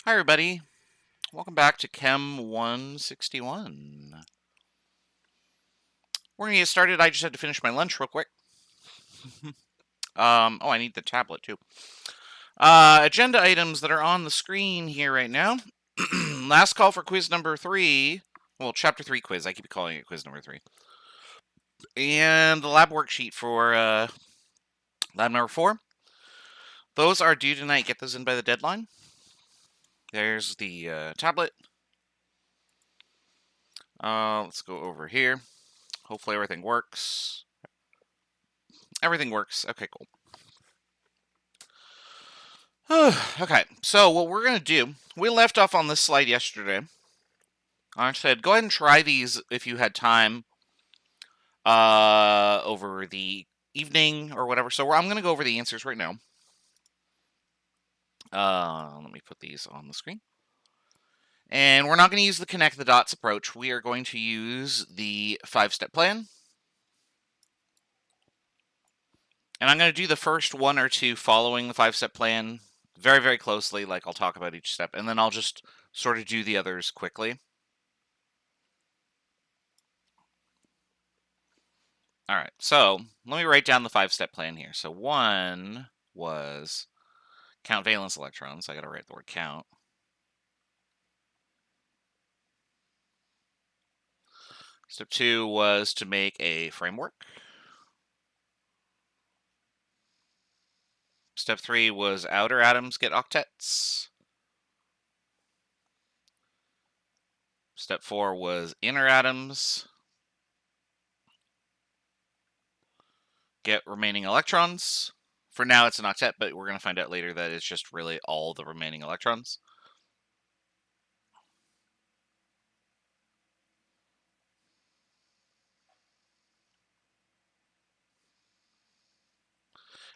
Hi everybody, welcome back to Chem 161. We're gonna get started. I just had to finish my lunch real quick. Oh, I need the tablet too. Agenda items that are on the screen here right now. Last call for quiz number 3. Well, chapter 3 quiz. I keep calling it quiz number 3. And the lab worksheet for lab number 4. Those are due tonight. Get those in by the deadline. There's the tablet. Let's go over here. Hopefully everything works. Everything works. Okay, cool. Okay, so what we're going to do, we left off on this slide yesterday. I said, go ahead and try these if you had time over the evening or whatever. So I'm going to go over the answers right now. Let me put these on the screen. And we're not going to use the connect the dots approach. We are going to use the 5-step plan. And I'm going to do the first 1 or 2 following the 5-step plan very, very closely, like I'll talk about each step, and then I'll just sort of do the others quickly. All right, so let me write down the 5-step plan here. So 1 was count valence electrons. I got to write the word count. Step 2 was to make a framework. Step 3 was outer atoms get octets. Step 4 was inner atoms get remaining electrons. For now, it's an octet, but we're going to find out later that it's just really all the remaining electrons.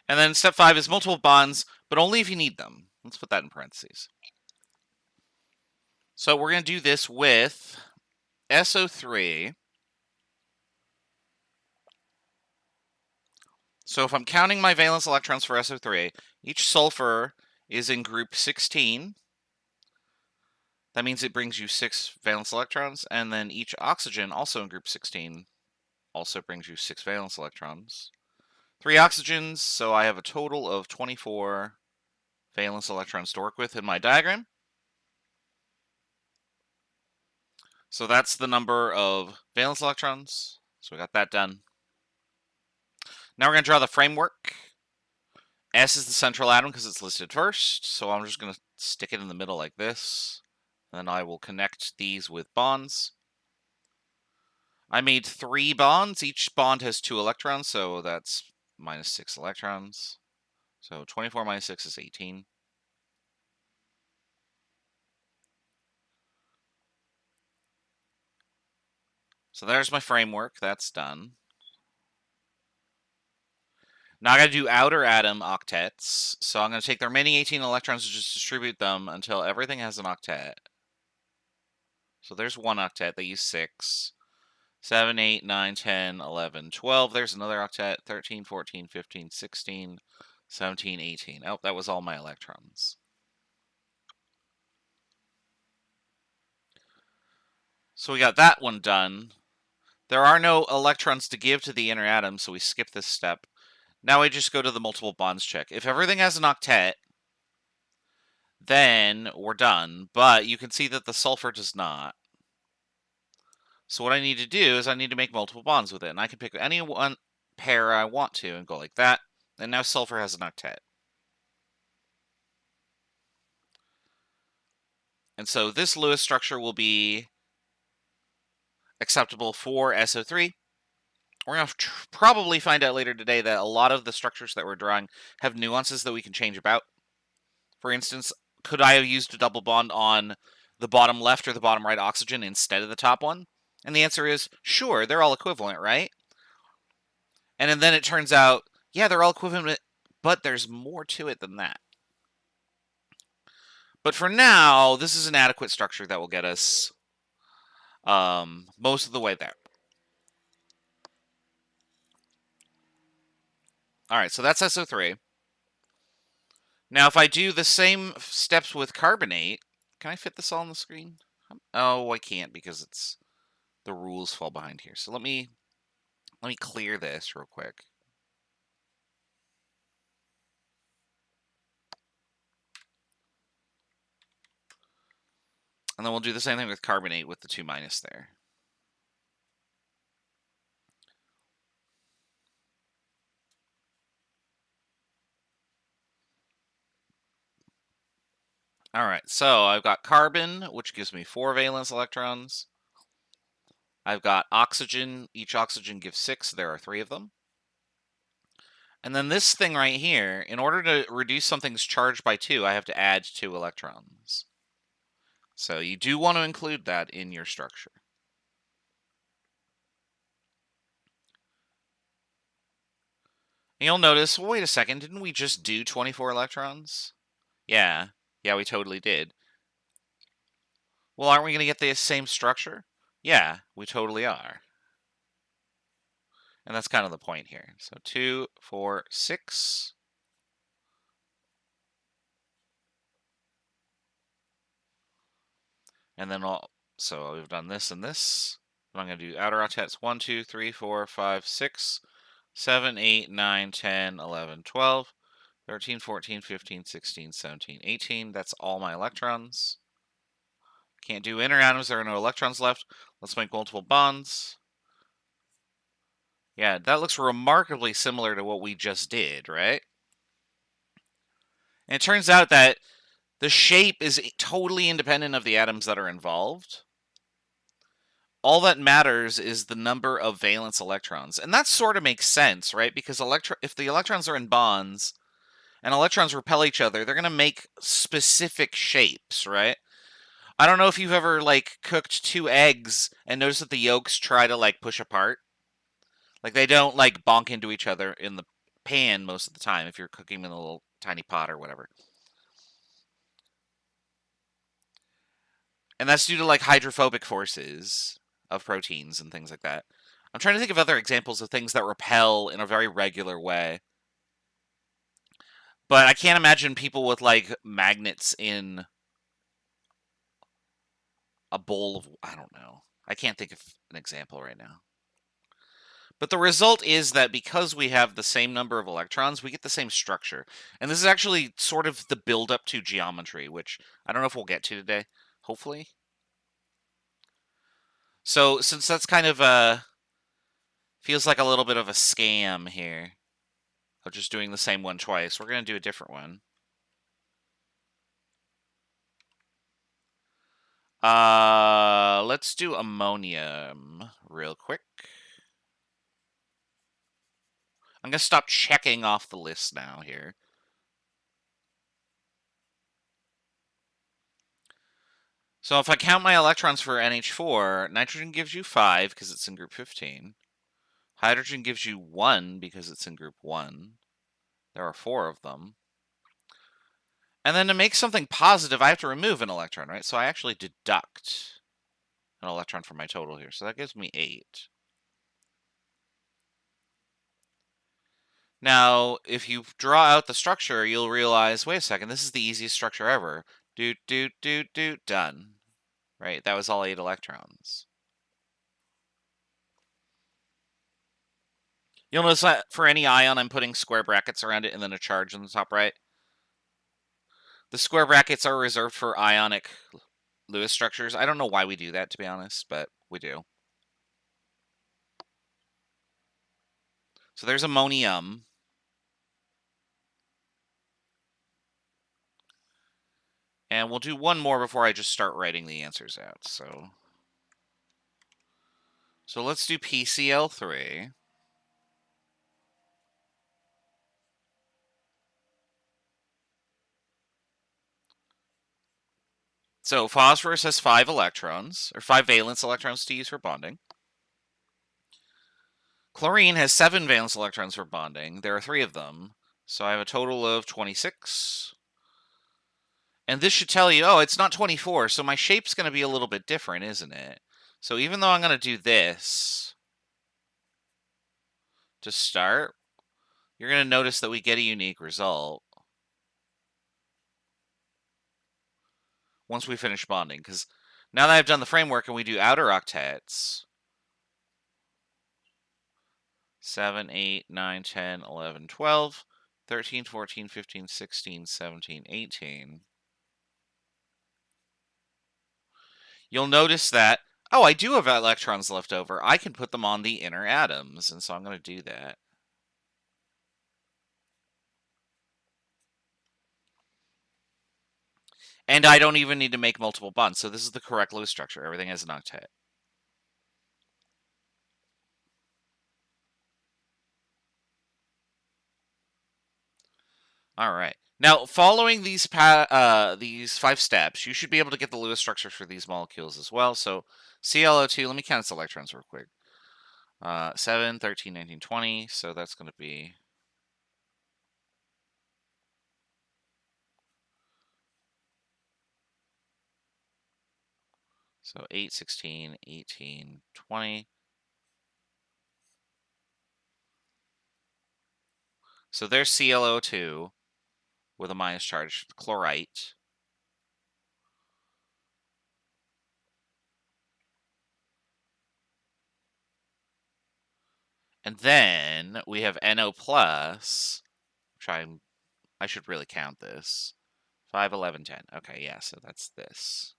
And then step 5 is multiple bonds, but only if you need them. Let's put that in parentheses. So we're going to do this with SO3. So if I'm counting my valence electrons for SO3, each sulfur is in group 16. That means it brings you 6 valence electrons, and then each oxygen, also in group 16, also brings you 6 valence electrons. 3 oxygens, so I have a total of 24 valence electrons to work with in my diagram. So that's the number of valence electrons. So we got that done. Now we're going to draw the framework. S is the central atom because it's listed first, so I'm just going to stick it in the middle like this. Then I will connect these with bonds. I made 3 bonds. Each bond has 2 electrons, so that's minus 6 electrons. So 24 minus 6 is 18. So there's my framework. That's done. Now I got to do outer atom octets. So I'm going to take the remaining 18 electrons and just distribute them until everything has an octet. So there's 1 octet. They use 6. 7, 8, 9, 10, 11, 12. There's another octet. 13, 14, 15, 16, 17, 18. Oh, that was all my electrons. So we got that one done. There are no electrons to give to the inner atom, so we skip this step. Now we just go to the multiple bonds check. If everything has an octet, then we're done. But you can see that the sulfur does not. So what I need to do is I need to make multiple bonds with it. And I can pick any one pair I want to and go like that. And now sulfur has an octet. And so this Lewis structure will be acceptable for SO3. We're going to probably find out later today that a lot of the structures that we're drawing have nuances that we can change about. For instance, could I have used a double bond on the bottom left or the bottom right oxygen instead of the top one? And the answer is, sure, they're all equivalent, right? And then it turns out, yeah, they're all equivalent, but there's more to it than that. But for now, this is an adequate structure that will get us most of the way there. All right, so that's SO3. Now, if I do the same steps with carbonate, Can I fit this all on the screen? Oh, I can't because it's the rules fall behind here. So let me clear this real quick. And then we'll do the same thing with carbonate with the 2 minus there. All right, so I've got carbon, which gives me 4 valence electrons. I've got oxygen. Each oxygen gives 6. There are 3 of them. And then this thing right here, in order to reduce something's charge by 2, I have to add 2 electrons. So you do want to include that in your structure. And you'll notice, well, wait a second, didn't we just do 24 electrons? Yeah, we totally did. Well, aren't we going to get the same structure? Yeah, we totally are. And that's kind of the point here. So 2, 4, 6. And then so we've done this and this. And I'm going to do outer octets 1, 2, 3, 4, 5, 6, 7, 8, 9, 10, 11, 12, 13, 14, 15, 16, 17, 18. That's all my electrons. Can't do inner atoms. There are no electrons left. Let's make multiple bonds. Yeah, that looks remarkably similar to what we just did, right? And it turns out that the shape is totally independent of the atoms that are involved. All that matters is the number of valence electrons. And that sort of makes sense, right? Because if the electrons are in bonds and electrons repel each other, they're going to make specific shapes, right? I don't know if you've ever, like, cooked 2 eggs and noticed that the yolks try to, like, push apart. Like, they don't, like, bonk into each other in the pan most of the time if you're cooking in a little tiny pot or whatever. And that's due to, like, hydrophobic forces of proteins and things like that. I'm trying to think of other examples of things that repel in a very regular way. But I can't imagine people with, like, magnets in a bowl of, I don't know. I can't think of an example right now. But the result is that because we have the same number of electrons, we get the same structure. And this is actually sort of the build-up to geometry, which I don't know if we'll get to today, hopefully. So since that's kind of feels like a little bit of a scam here of just doing the same one twice, we're going to do a different one. Let's do ammonium real quick. I'm going to stop checking off the list now here. So if I count my electrons for NH4, nitrogen gives you 5 because it's in group 15. Hydrogen gives you 1 because it's in group 1. There are 4 of them. And then to make something positive, I have to remove an electron, right? So I actually deduct an electron from my total here. So that gives me 8. Now, if you draw out the structure, you'll realize, wait a second, this is the easiest structure ever. Done. Right? That was all 8 electrons. You'll notice that for any ion, I'm putting square brackets around it and then a charge on the top right. The square brackets are reserved for ionic Lewis structures. I don't know why we do that, to be honest, but we do. So there's ammonium. And we'll do one more before I just start writing the answers out. So let's do PCl3. So phosphorus has 5 electrons, or 5 valence electrons to use for bonding. Chlorine has 7 valence electrons for bonding. There are 3 of them. So I have a total of 26. And this should tell you, oh, it's not 24, so my shape's going to be a little bit different, isn't it? So even though I'm going to do this to start, you're going to notice that we get a unique result. once we finish bonding, because now that I've done the framework and we do outer octets, 7, 8, 9, 10, 11, 12, 13, 14, 15, 16, 17, 18. You'll notice that, oh, I do have electrons left over. I can put them on the inner atoms, and so I'm going to do that. And I don't even need to make multiple bonds, so this is the correct Lewis structure. Everything has an octet. All right. Now, following these 5 steps, you should be able to get the Lewis structure for these molecules as well. So ClO2, let me count its electrons real quick. 7, 13, 19, 20. So that's going to be... So 8, 16, 18, 20. So there's ClO2 with a minus charge, chlorite. And then we have NO+, which I should really count this. 5, 11, 10. Okay, yeah, so that's this.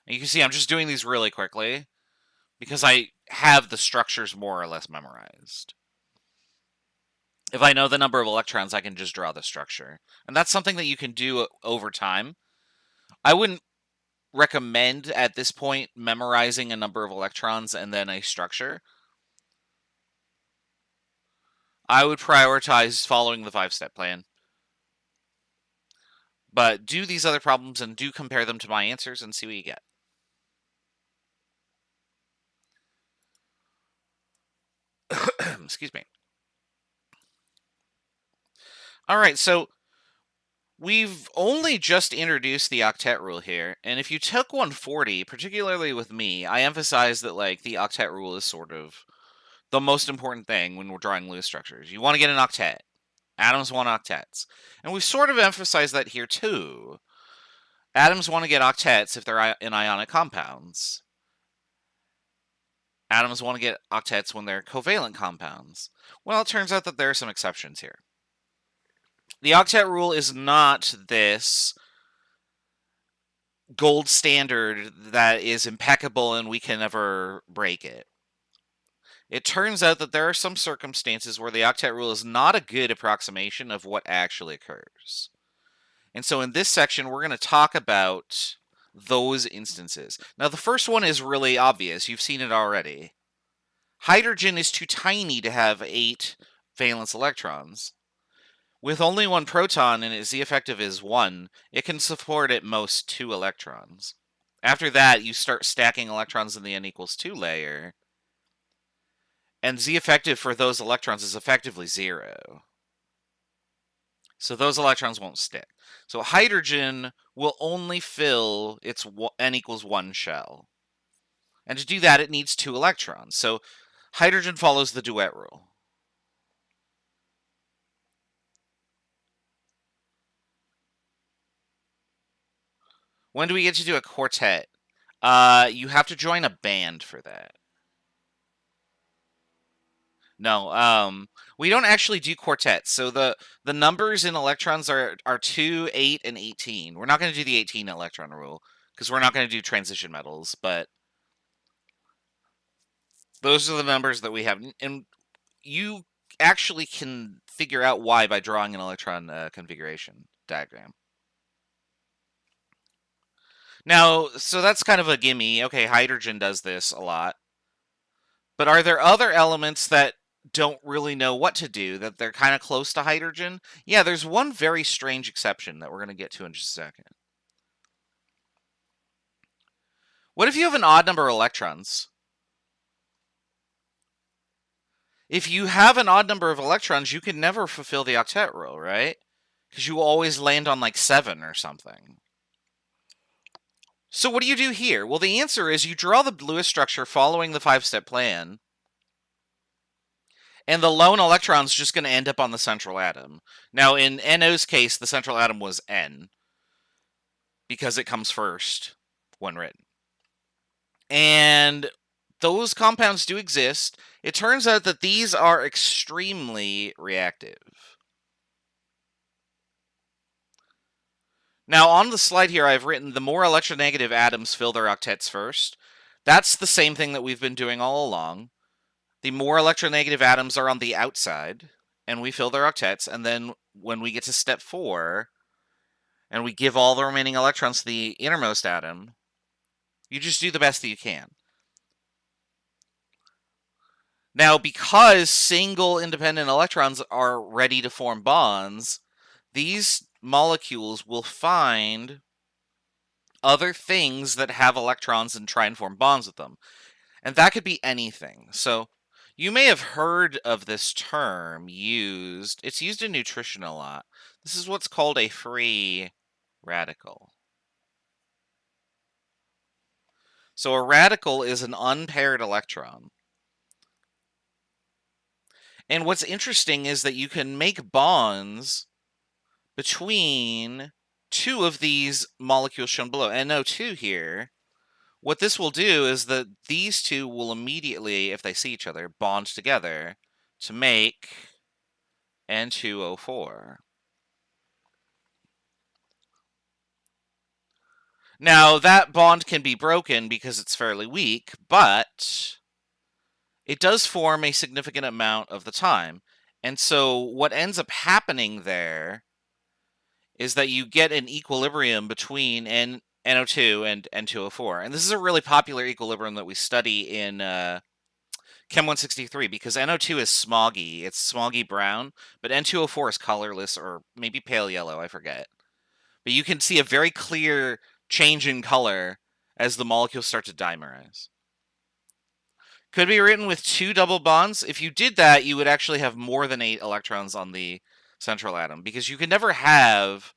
And you can see I'm just doing these really quickly because I have the structures more or less memorized. If I know the number of electrons, I can just draw the structure. And that's something that you can do over time. I wouldn't recommend at this point memorizing a number of electrons and then a structure. I would prioritize following the 5-step plan. But do these other problems and do compare them to my answers and see what you get. Excuse me. All right, so we've only just introduced the octet rule here, and if you took 140, particularly with me, I emphasize that like the octet rule is sort of the most important thing when we're drawing Lewis structures. You want to get an octet. Atoms want octets. And we've sort of emphasized that here too. Atoms want to get octets if they're in ionic compounds. Atoms want to get octets when they're covalent compounds. Well, it turns out that there are some exceptions here. The octet rule is not this gold standard that is impeccable and we can never break it. It turns out that there are some circumstances where the octet rule is not a good approximation of what actually occurs. And so in this section, we're going to talk about those instances. Now, the first one is really obvious. You've seen it already. Hydrogen is too tiny to have 8 valence electrons. With only 1 proton and its Z effective is 1, it can support at most 2 electrons. After that, you start stacking electrons in the n equals 2 layer, and Z effective for those electrons is effectively 0. So those electrons won't stick. So hydrogen will only fill its n equals 1 shell. And to do that, it needs 2 electrons. So hydrogen follows the duet rule. When do we get to do a quartet? You have to join a band for that. No, we don't actually do quartets. So the numbers in electrons are 2, 8, and 18. We're not going to do the 18 electron rule because we're not going to do transition metals, but those are the numbers that we have. And you actually can figure out why by drawing an electron configuration diagram. Now, so that's kind of a gimme. Okay, hydrogen does this a lot. But are there other elements that don't really know what to do, that they're kind of close to hydrogen? Yeah, there's one very strange exception that we're going to get to in just a second. What if you have an odd number of electrons? If you have an odd number of electrons, you can never fulfill the octet rule, right? Because you always land on like 7 or something. So what do you do here? Well, the answer is you draw the Lewis structure following the 5-step plan, and the lone electron's just going to end up on the central atom. Now, in NO's case, the central atom was N. because it comes first when written. And those compounds do exist. It turns out that these are extremely reactive. Now, on the slide here, I've written the more electronegative atoms fill their octets first. That's the same thing that we've been doing all along. The more electronegative atoms are on the outside, and we fill their octets, and then when we get to step 4, and we give all the remaining electrons to the innermost atom, you just do the best that you can. Now, because single independent electrons are ready to form bonds, these molecules will find other things that have electrons and try and form bonds with them. And that could be anything. So you may have heard of this term used. It's used in nutrition a lot. This is what's called a free radical. So a radical is an unpaired electron. And what's interesting is that you can make bonds between two of these molecules shown below. NO2 here, what this will do is that these two will immediately, if they see each other, bond together to make N2O4. Now, that bond can be broken because it's fairly weak, but it does form a significant amount of the time. And so what ends up happening there is that you get an equilibrium between NO2 and N2O4. And this is a really popular equilibrium that we study in Chem 163 because NO2 is smoggy. It's smoggy brown, but N2O4 is colorless or maybe pale yellow, I forget. But you can see a very clear change in color as the molecules start to dimerize. Could be written with 2 double bonds. If you did that, you would actually have more than 8 electrons on the central atom because you can never have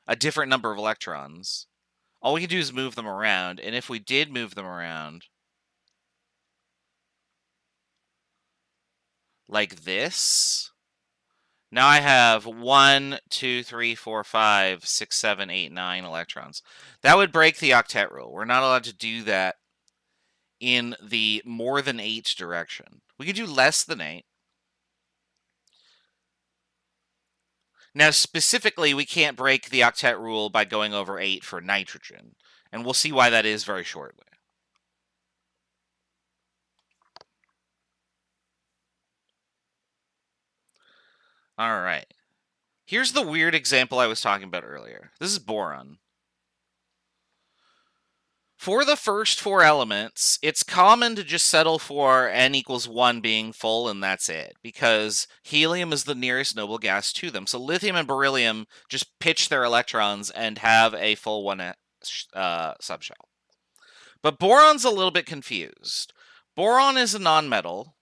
a different number of electrons. All we can do is move them around, and if we did move them around like this, now I have 1, 2, 3, 4, 5, 6, 7, 8, 9 electrons. That would break the octet rule. We're not allowed to do that in the more than 8 direction. We can do less than 8. Now, specifically, we can't break the octet rule by going over 8 for nitrogen, and we'll see why that is very shortly. All right. Here's the weird example I was talking about earlier. This is boron. For the first 4 elements, it's common to just settle for n equals 1 being full, and that's it, because helium is the nearest noble gas to them. So lithium and beryllium just pitch their electrons and have a full 1 subshell. But boron's a little bit confused. Boron is a nonmetal.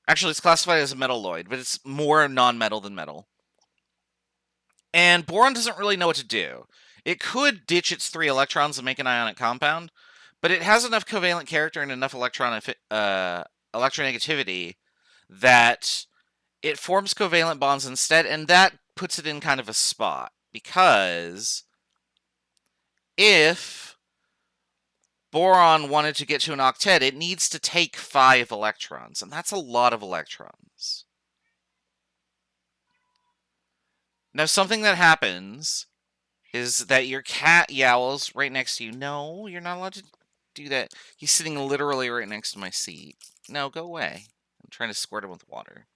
Actually, it's classified as a metalloid, but it's more nonmetal than metal. And boron doesn't really know what to do. It could ditch its 3 electrons and make an ionic compound, but it has enough covalent character and enough electronegativity that it forms covalent bonds instead, and that puts it in kind of a spot, because if boron wanted to get to an octet, it needs to take 5 electrons, and that's a lot of electrons. Now, something that happens is that your cat yowls right next to you. No, you're not allowed to do that. He's sitting literally right next to my seat. No, go away. I'm trying to squirt him with water.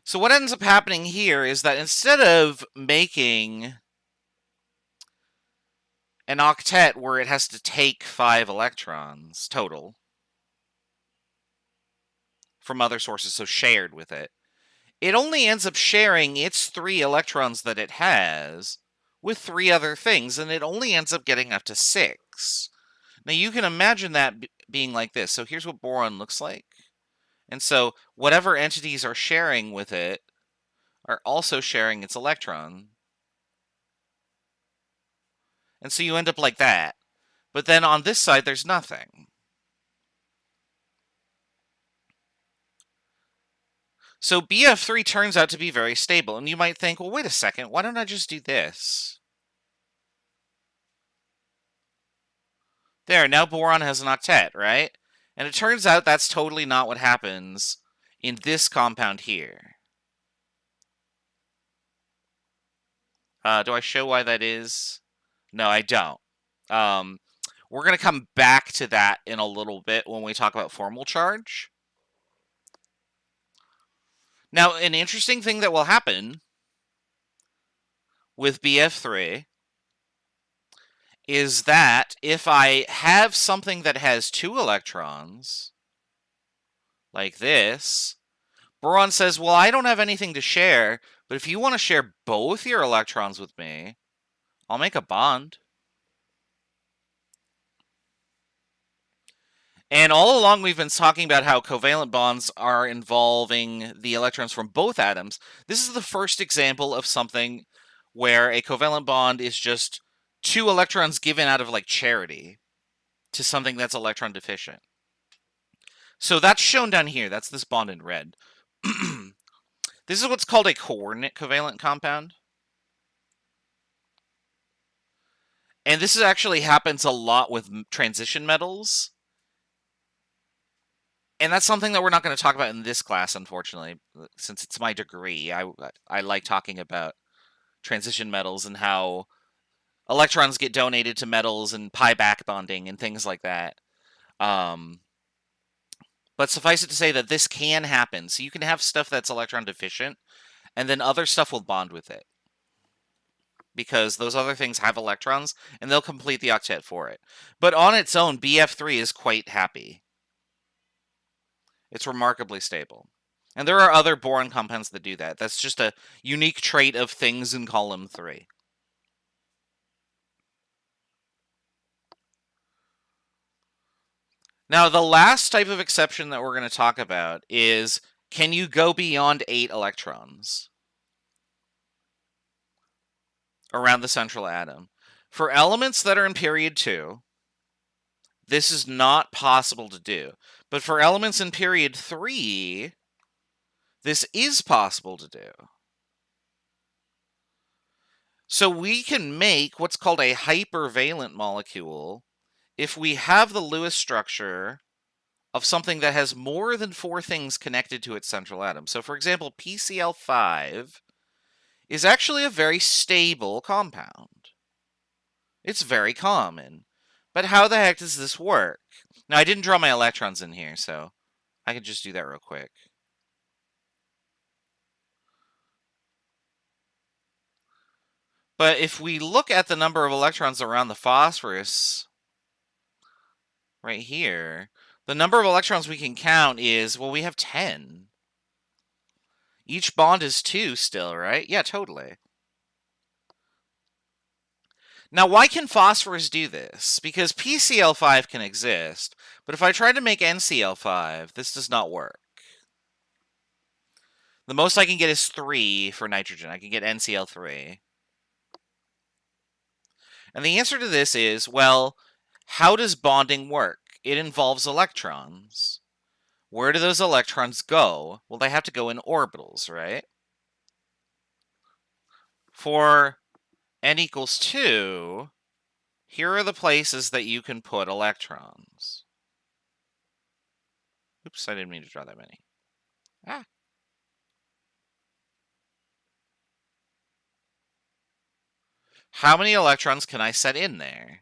So what ends up happening here is that instead of making an octet where it has to take 5 electrons total from other sources, so shared with it, it only ends up sharing its 3 electrons that it has with 3 other things, and it only ends up getting up to 6. Now you can imagine that being like this. So here's what boron looks like. And so whatever entities are sharing with it are also sharing its electron. And so you end up like that. But then on this side, there's nothing. So BF3 turns out to be very stable, and you might think, well, wait a second, why don't I just do this? There, now boron has an octet, right? And it turns out that's totally not what happens in this compound here. Do I show why that is? No, I don't. We're going to come back to that in a little bit when we talk about formal charge. Now, an interesting thing that will happen with BF3 is that if I have something that has 2 electrons, like this, boron says, well, I don't have anything to share, but if you want to share both your electrons with me, I'll make a bond. And all along we've been talking about how covalent bonds are involving the electrons from both atoms. This is the first example of something where a covalent bond is just 2 electrons given out of like charity to something that's electron deficient. So that's shown down here. That's this bond in red. This is what's called a coordinate covalent compound. And this actually happens a lot with transition metals. And that's something that we're not going to talk about in this class, unfortunately, since it's my degree. I like talking about transition metals and how electrons get donated to metals and pi back bonding and things like that. But suffice it to say that this can happen. So you can have stuff that's electron deficient, and then other stuff will bond with it, because those other things have electrons, and they'll complete the octet for it. But on its own, BF3 is quite happy. It's remarkably stable. And there are other boron compounds that do that. That's just a unique trait of things in column 3. Now, the last type of exception that we're going to talk about is, can you go beyond 8 electrons around the central atom? For elements that are in period 2, this is not possible to do. But for elements in period 3, this is possible to do. So we can make what's called a hypervalent molecule if we have the Lewis structure of something that has more than 4 things connected to its central atom. So for example, PCl5 is actually a very stable compound. It's very common. But how the heck does this work? Now, I didn't draw my electrons in here, so I can just do that real quick. But if we look at the number of electrons around the phosphorus right here, the number of electrons we can count is, well, we have 10. Each bond is 2 still, right? Yeah, totally. Now, why can phosphorus do this? Because PCl5 can exist, but if I try to make NCl5, this does not work. The most I can get is 3 for nitrogen. I can get NCl3. And the answer to this is, well, how does bonding work? It involves electrons. Where do those electrons go? Well, they have to go in orbitals, right? For n equals 2, here are the places that you can put electrons. Oops, I didn't mean to draw that many. Ah. How many electrons can I set in there?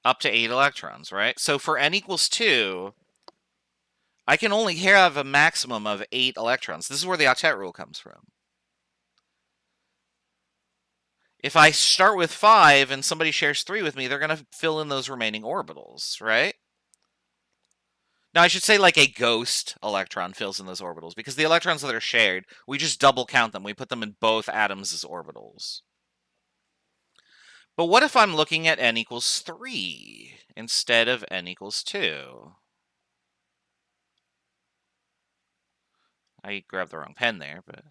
Up to 8 electrons, right? So for n equals 2, I can only have a maximum of 8 electrons. This is where the Octet Rule comes from. If I start with 5 and somebody shares 3 with me, they're going to fill in those remaining orbitals, right? Now, I should say like a ghost electron fills in those orbitals, because the electrons that are shared, we just double count them. We put them in both atoms as orbitals. But what if I'm looking at n equals 3 instead of n equals 2? I grabbed the wrong pen there, but...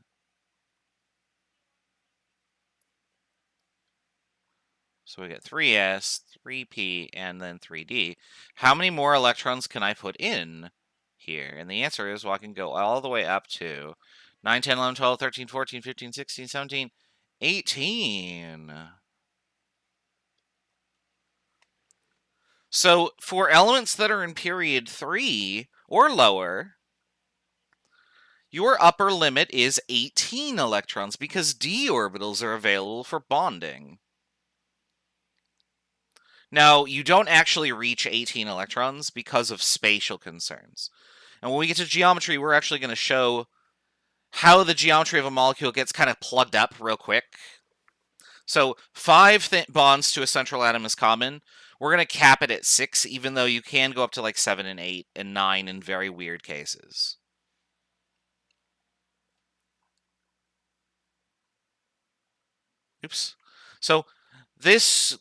So we get 3s, 3p, and then 3d. How many more electrons can I put in here? And the answer is, well, I can go all the way up to 9, 10, 11, 12, 13, 14, 15, 16, 17, 18. So for elements that are in period 3 or lower, your upper limit is 18 electrons because d orbitals are available for bonding. Now, you don't actually reach 18 electrons because of spatial concerns. And when we get to geometry, we're actually going to show how the geometry of a molecule gets kind of plugged up real quick. So 5 bonds to a central atom is common. We're going to cap it at 6, even though you can go up to like 7 and 8 and 9 in very weird cases. Oops. So this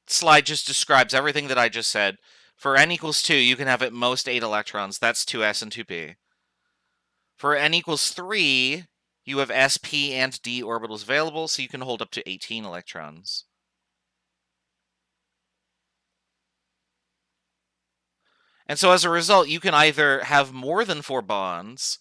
slide just describes everything that I just said. For n equals 2, you can have at most 8 electrons. That's 2s and 2p. For n equals 3, you have s, p, and d orbitals available, so you can hold up to 18 electrons. And so as a result, you can either have more than 4 bonds,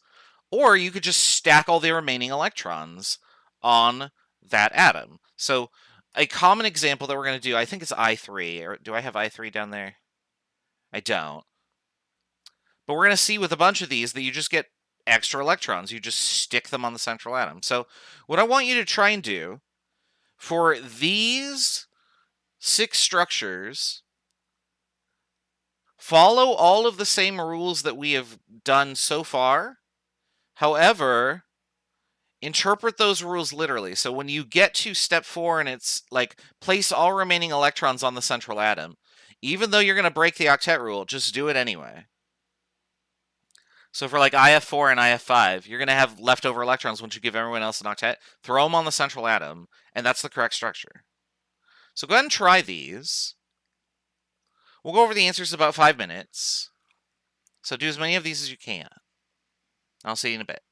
or you could just stack all the remaining electrons on that atom. So a common example that we're going to do, I think it's I3. Or do I have I3 down there? I don't. But we're going to see with a bunch of these that you just get extra electrons. You just stick them on the central atom. So what I want you to try and do for these 6 structures, follow all of the same rules that we have done so far. However, interpret those rules literally. So when you get to step 4 and it's like place all remaining electrons on the central atom, even though you're going to break the octet rule, just do it anyway. So for like IF4 and IF5, you're going to have leftover electrons once you give everyone else an octet. Throw them on the central atom, and that's the correct structure. So go ahead and try these. We'll go over the answers in about 5 minutes. So do as many of these as you can. I'll see you in a bit.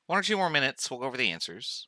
1 or 2 more minutes, we'll go over the answers.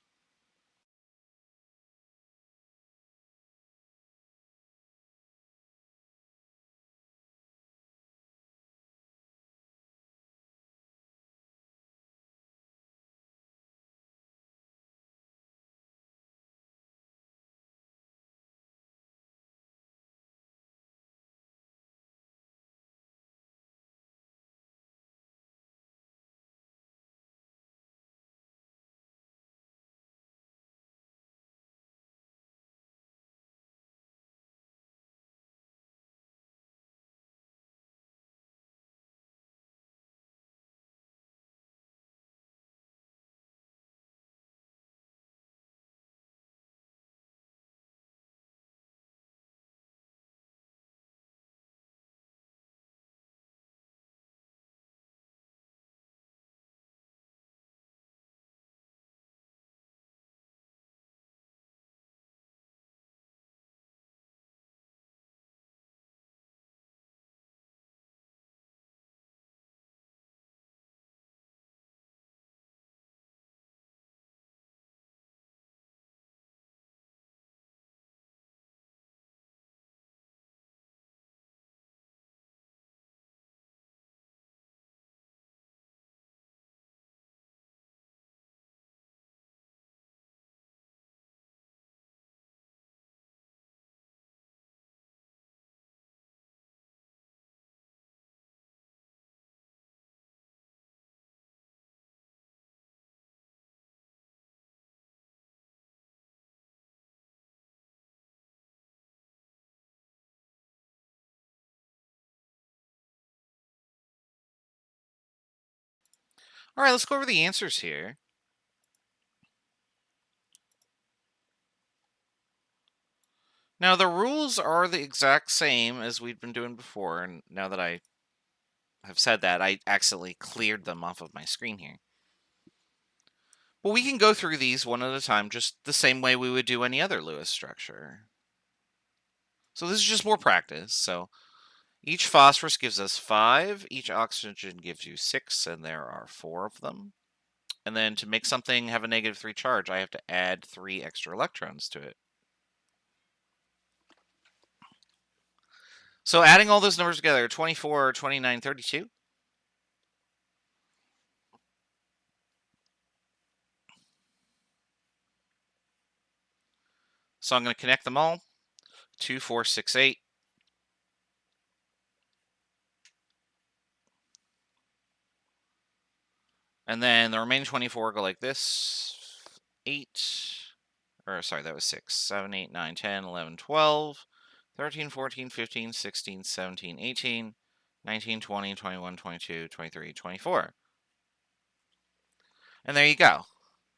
All right, let's go over the answers here. Now, the rules are the exact same as we'd been doing before, and now that I have said that, I accidentally cleared them off of my screen here. But we can go through these one at a time, just the same way we would do any other Lewis structure. So this is just more practice. So each phosphorus gives us 5, each oxygen gives you 6, and there are 4 of them. And then to make something have a -3 charge, I have to add 3 extra electrons to it. So adding all those numbers together, 24, 29, 32. So I'm going to connect them all. 2, 4, 6, 8. And then the remaining 24 go like this. 8, or sorry, that was 6, 7, 8, 9, 10, 11, 12, 13, 14, 15, 16, 17, 18, 19, 20, 21, 22, 23, 24. And there you go.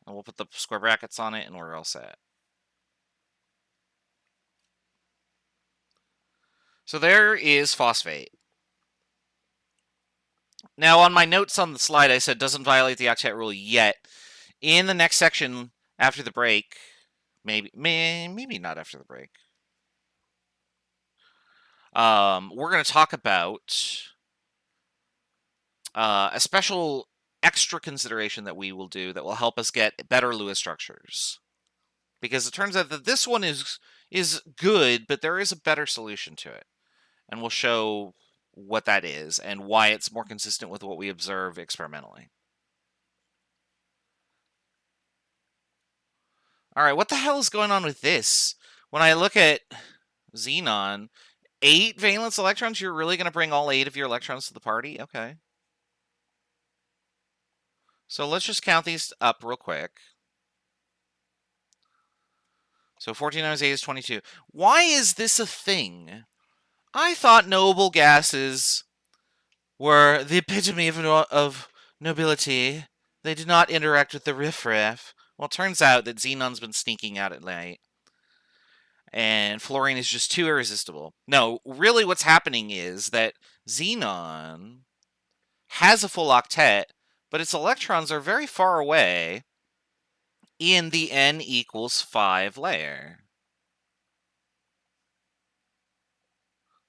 And we'll put the square brackets on it and we're all set. So there is phosphate. Now, on my notes on the slide, I said doesn't violate the octet rule yet. In the next section, after the break, maybe not after the break, we're going to talk about a special extra consideration that we will do that will help us get better Lewis structures. Because it turns out that this one is good, but there is a better solution to it. And we'll show what that is and why it's more consistent with what we observe experimentally. All right, what the hell is going on with this? When I look at xenon, 8 valence electrons, you're really going to bring all 8 of your electrons to the party? Okay. So let's just count these up real quick. So 14 times 8 is 22. Why is this a thing? I thought noble gases were the epitome of nobility. They did not interact with the riffraff. Well, it turns out that xenon's been sneaking out at night. And fluorine is just too irresistible. No, really what's happening is that xenon has a full octet, but its electrons are very far away in the n equals 5 layer.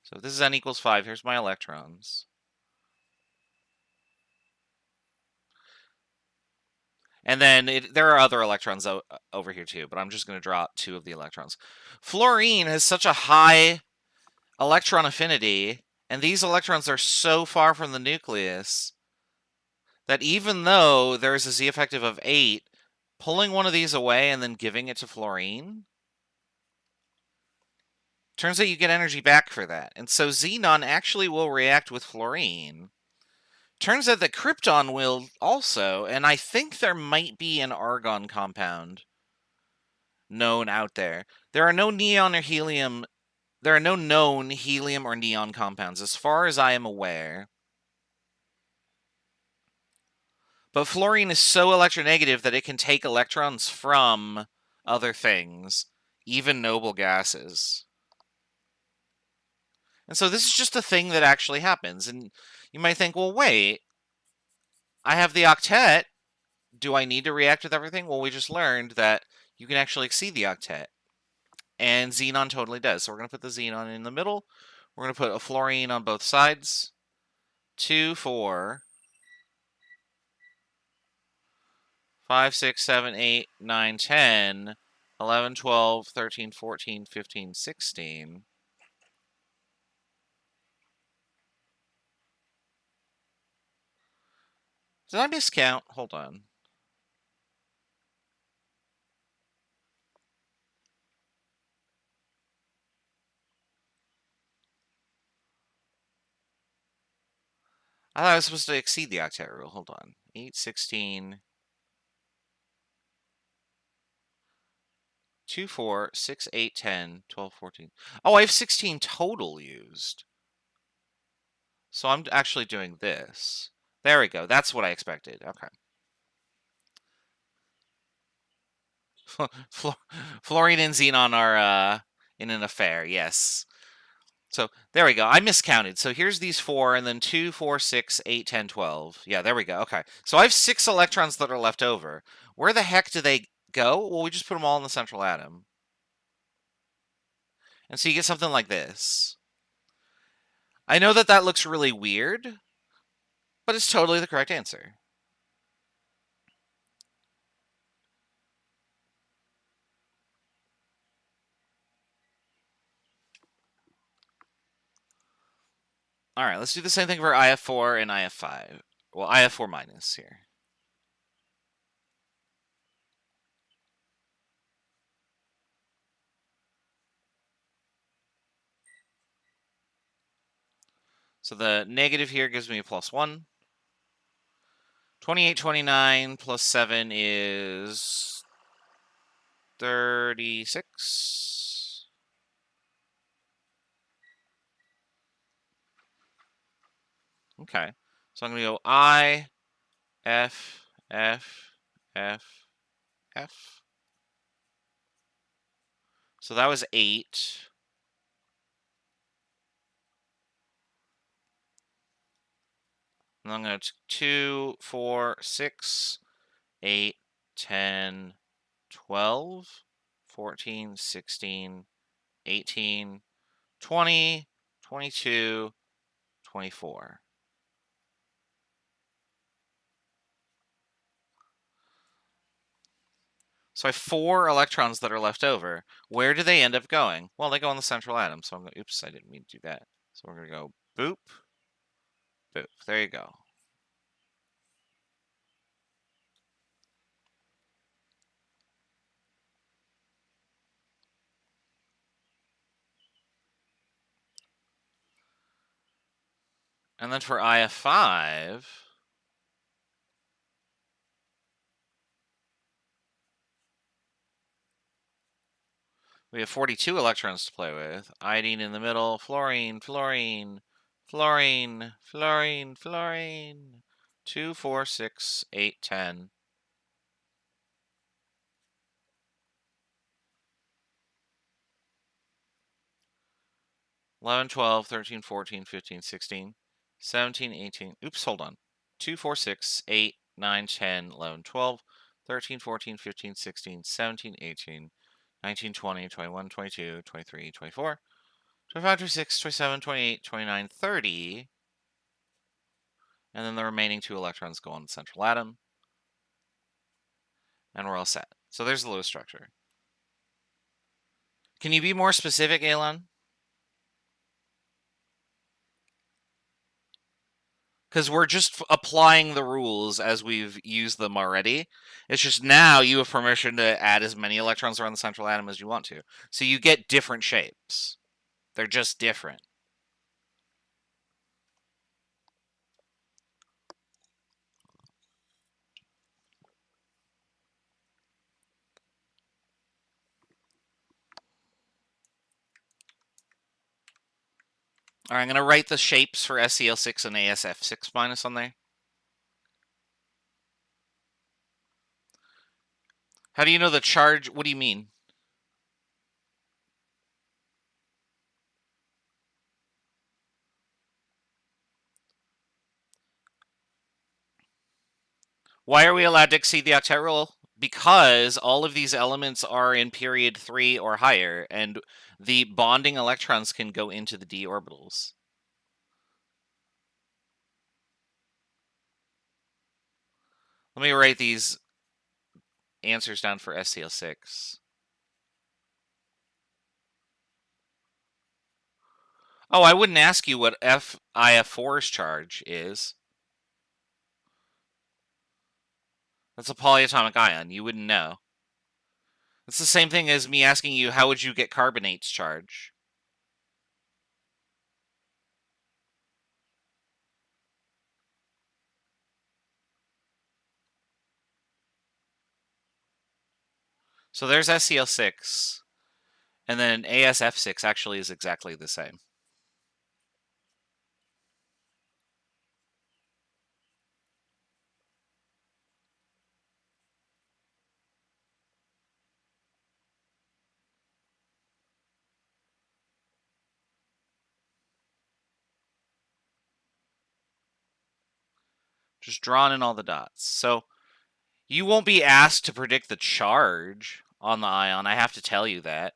So if this is n equals 5, here's my electrons. And then there are other electrons over here too, but I'm just going to draw 2 of the electrons. Fluorine has such a high electron affinity, and these electrons are so far from the nucleus that even though there's a Z effective of 8, pulling one of these away and then giving it to fluorine, turns out you get energy back for that. And so xenon actually will react with fluorine. Turns out that krypton will also, and I think there might be an argon compound known out there. There are no neon or helium. There are no known helium or neon compounds, as far as I am aware. But fluorine is so electronegative that it can take electrons from other things, even noble gases. And so this is just a thing that actually happens. And you might think, well, wait, I have the octet. Do I need to react with everything? Well, we just learned that you can actually exceed the octet. And xenon totally does. So we're going to put the xenon in the middle. We're going to put a fluorine on both sides. 2, 4, 5, 6, 7, 8, 9, 10, 11, 12, 13, 14, 15, 16. Did I miscount? Hold on. I thought I was supposed to exceed the octet rule. Hold on. 8, 16, 2, 4, 6, 8, 10, 12, 14. Oh, I have 16 total used. So I'm actually doing this. There we go. That's what I expected. Okay. Fluorine and xenon are in an affair. Yes. So there we go. I miscounted. So here's these 4, and then 2, 4, 6, 8, 10, 12. Yeah, there we go. Okay. So I have 6 electrons that are left over. Where the heck do they go? Well, we just put them all in the central atom. And so you get something like this. I know that that looks really weird, but it's totally the correct answer. All right, let's do the same thing for IF4 and IF5. Well, IF4 minus here. So the negative here gives me a +1. 28, 29 plus 7 is 36. Okay. So I'm going to go I, F, F, F, F. So that was 8. And I'm going to 2, 4, 6, 8, 10, 12, 14, 16, 18, 20, 22, 24. So I have 4 electrons that are left over. Where do they end up going? Well, they go in the central atom. So I'm going, oops, I didn't mean to do that. So we're going to go boop, boop. There you go. And then for IF5, we have 42 electrons to play with. Iodine in the middle, fluorine, fluorine, fluorine, fluorine, fluorine. 2, 4, 6, 8, 10. 11, 12, 13, 14, 15, 16, 17, 18. Oops, hold on. 2, 4, 6, 8, 9, 10, 11, 12, 13, 14, 15, 16, 17, 18, 19, 20, 21, 22, 23, 24, 25, 26, 27, 28, 29, 30. And then the remaining 2 electrons go on the central atom. And we're all set. So there's the Lewis structure. Can you be more specific, Elon? Because we're just applying the rules as we've used them already. It's just now you have permission to add as many electrons around the central atom as you want to. So you get different shapes. They're just different. All right, I'm going to write the shapes for SCl6 and ASF6 minus on there. How do you know the charge? What do you mean? Why are we allowed to exceed the octet rule? Because all of these elements are in period 3 or higher, and the bonding electrons can go into the d orbitals. Let me write these answers down for SCl6. Oh, I wouldn't ask you what FIF4's charge is. That's a polyatomic ion. You wouldn't know. It's the same thing as me asking you, how would you get carbonate's charge? So there's SCl6, and then ASF6 actually is exactly the same. Just drawn in all the dots. So you won't be asked to predict the charge on the ion. I have to tell you that.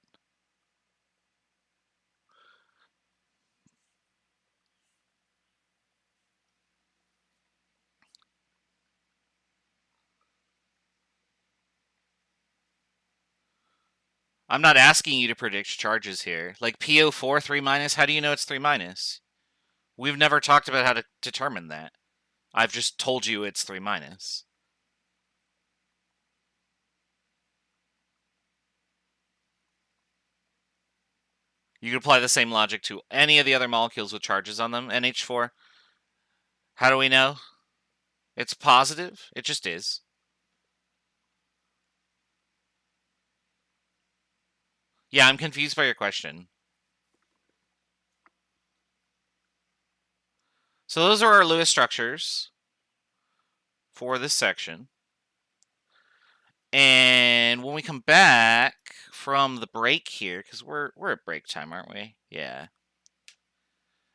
I'm not asking you to predict charges here. Like PO4 3 minus, how do you know it's 3 minus? We've never talked about how to determine that. I've just told you it's 3 minus. You can apply the same logic to any of the other molecules with charges on them. NH4. How do we know? It's positive. It just is. Yeah, I'm confused by your question. So those are our Lewis structures for this section. And when we come back from the break here, because we're at break time, aren't we? Yeah.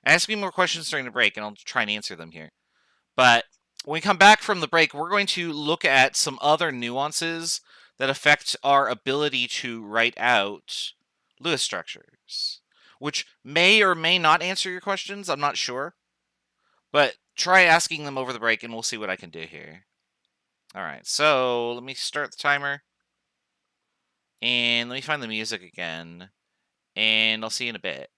Ask me more questions during the break, and I'll try and answer them here. But when we come back from the break, we're going to look at some other nuances that affect our ability to write out Lewis structures, which may or may not answer your questions. I'm not sure. But try asking them over the break, and we'll see what I can do here. All right, so let me start the timer. And let me find the music again. And I'll see you in a bit.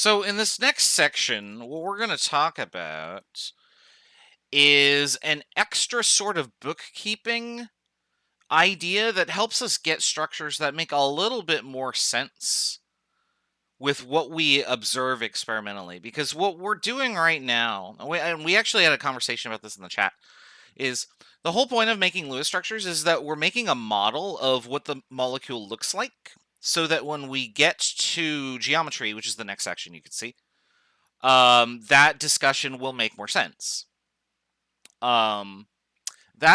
So in this next section, what we're going to talk about is an extra sort of bookkeeping idea that helps us get structures that make a little bit more sense with what we observe experimentally. Because what we're doing right now, and we actually had a conversation about this in the chat, is the whole point of making Lewis structures is that we're making a model of what the molecule looks like, so that when we get to geometry, which is the next section you can see, that discussion will make more sense. That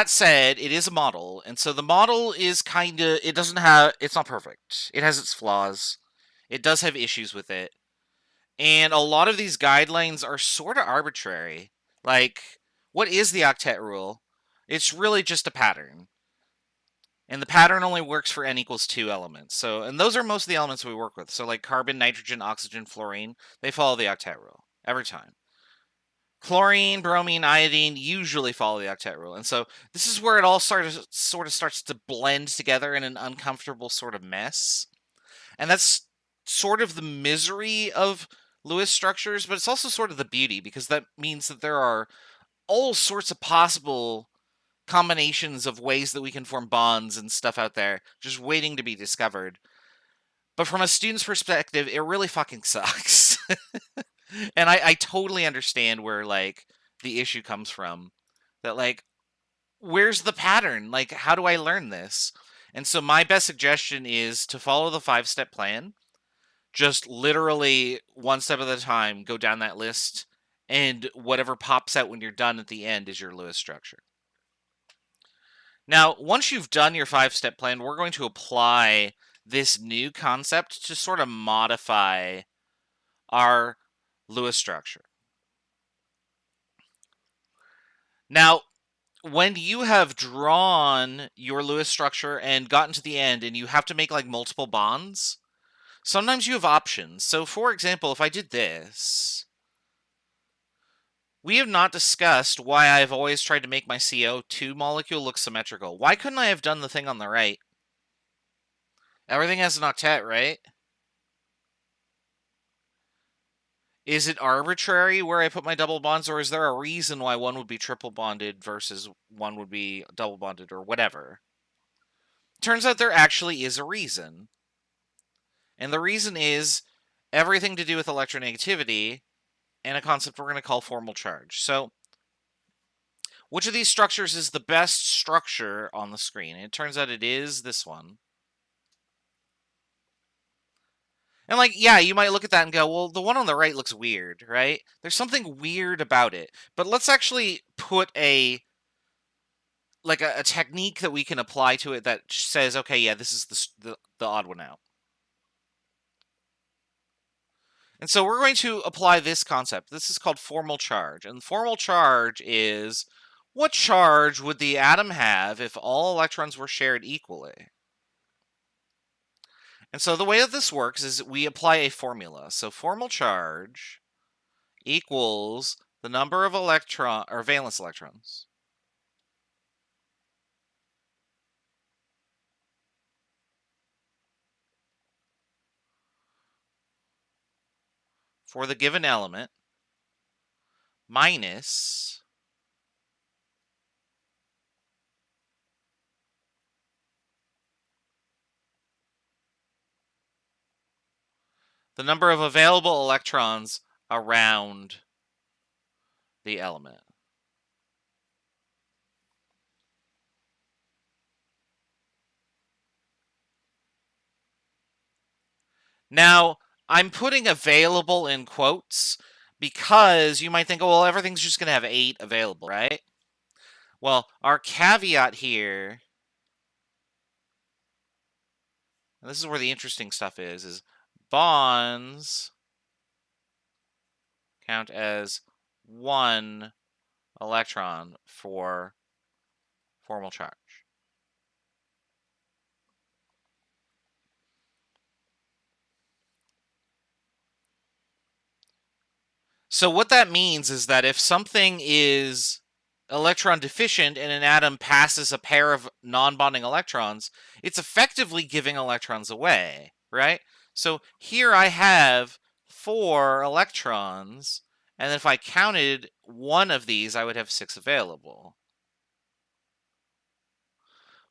said, it is a model, and so the model is it's not perfect. It has its flaws. It does have issues with it. And a lot of these guidelines are sort of arbitrary. Like, what is the Octet Rule? It's really just a pattern. And the pattern only works for n equals 2 elements. So, and those are most of the elements we work with. So like carbon, nitrogen, oxygen, fluorine, they follow the Octet Rule every time. Chlorine, bromine, iodine usually follow the Octet Rule. And so this is where it all sort of starts to blend together in an uncomfortable sort of mess. And that's sort of the misery of Lewis structures, but it's also sort of the beauty, because that means that there are all sorts of possible combinations of ways that we can form bonds and stuff out there just waiting to be discovered. But from a student's perspective, it really fucking sucks. And I totally understand where, like, the issue comes from. That, like, where's the pattern? Like, how do I learn this? And so my best suggestion is to follow the 5-step plan. Just literally one step at a time, go down that list, and whatever pops out when you're done at the end is your Lewis structure. Now, once you've done your 5-step plan, we're going to apply this new concept to sort of modify our Lewis structure. Now, when you have drawn your Lewis structure and gotten to the end and you have to make like multiple bonds, sometimes you have options. So for example, if I did this, we have not discussed why I've always tried to make my CO2 molecule look symmetrical. Why couldn't I have done the thing on the right? Everything has an octet, right? Is it arbitrary where I put my double bonds, or is there a reason why one would be triple bonded versus one would be double bonded, or whatever? Turns out there actually is a reason. And the reason is everything to do with electronegativity and a concept we're going to call formal charge. So, which of these structures is the best structure on the screen? And it turns out it is this one. And like, yeah, you might look at that and go, well, the one on the right looks weird, right? There's something weird about it. But let's actually put a technique that we can apply to it that says, okay, yeah, this is the odd one out. And so we're going to apply this concept. This is called formal charge. And formal charge is, what charge would the atom have if all electrons were shared equally? And so the way that this works is we apply a formula. So formal charge equals the number of valence electrons for the given element minus the number of available electrons around the element. Now, I'm putting available in quotes because you might think, oh, well, everything's just going to have 8 available, right? Well, our caveat here, and this is where the interesting stuff is bonds count as 1 electron for formal charge. So what that means is that if something is electron deficient and an atom passes a pair of non-bonding electrons, it's effectively giving electrons away, right? So here I have 4 electrons, and if I counted one of these, I would have 6 available.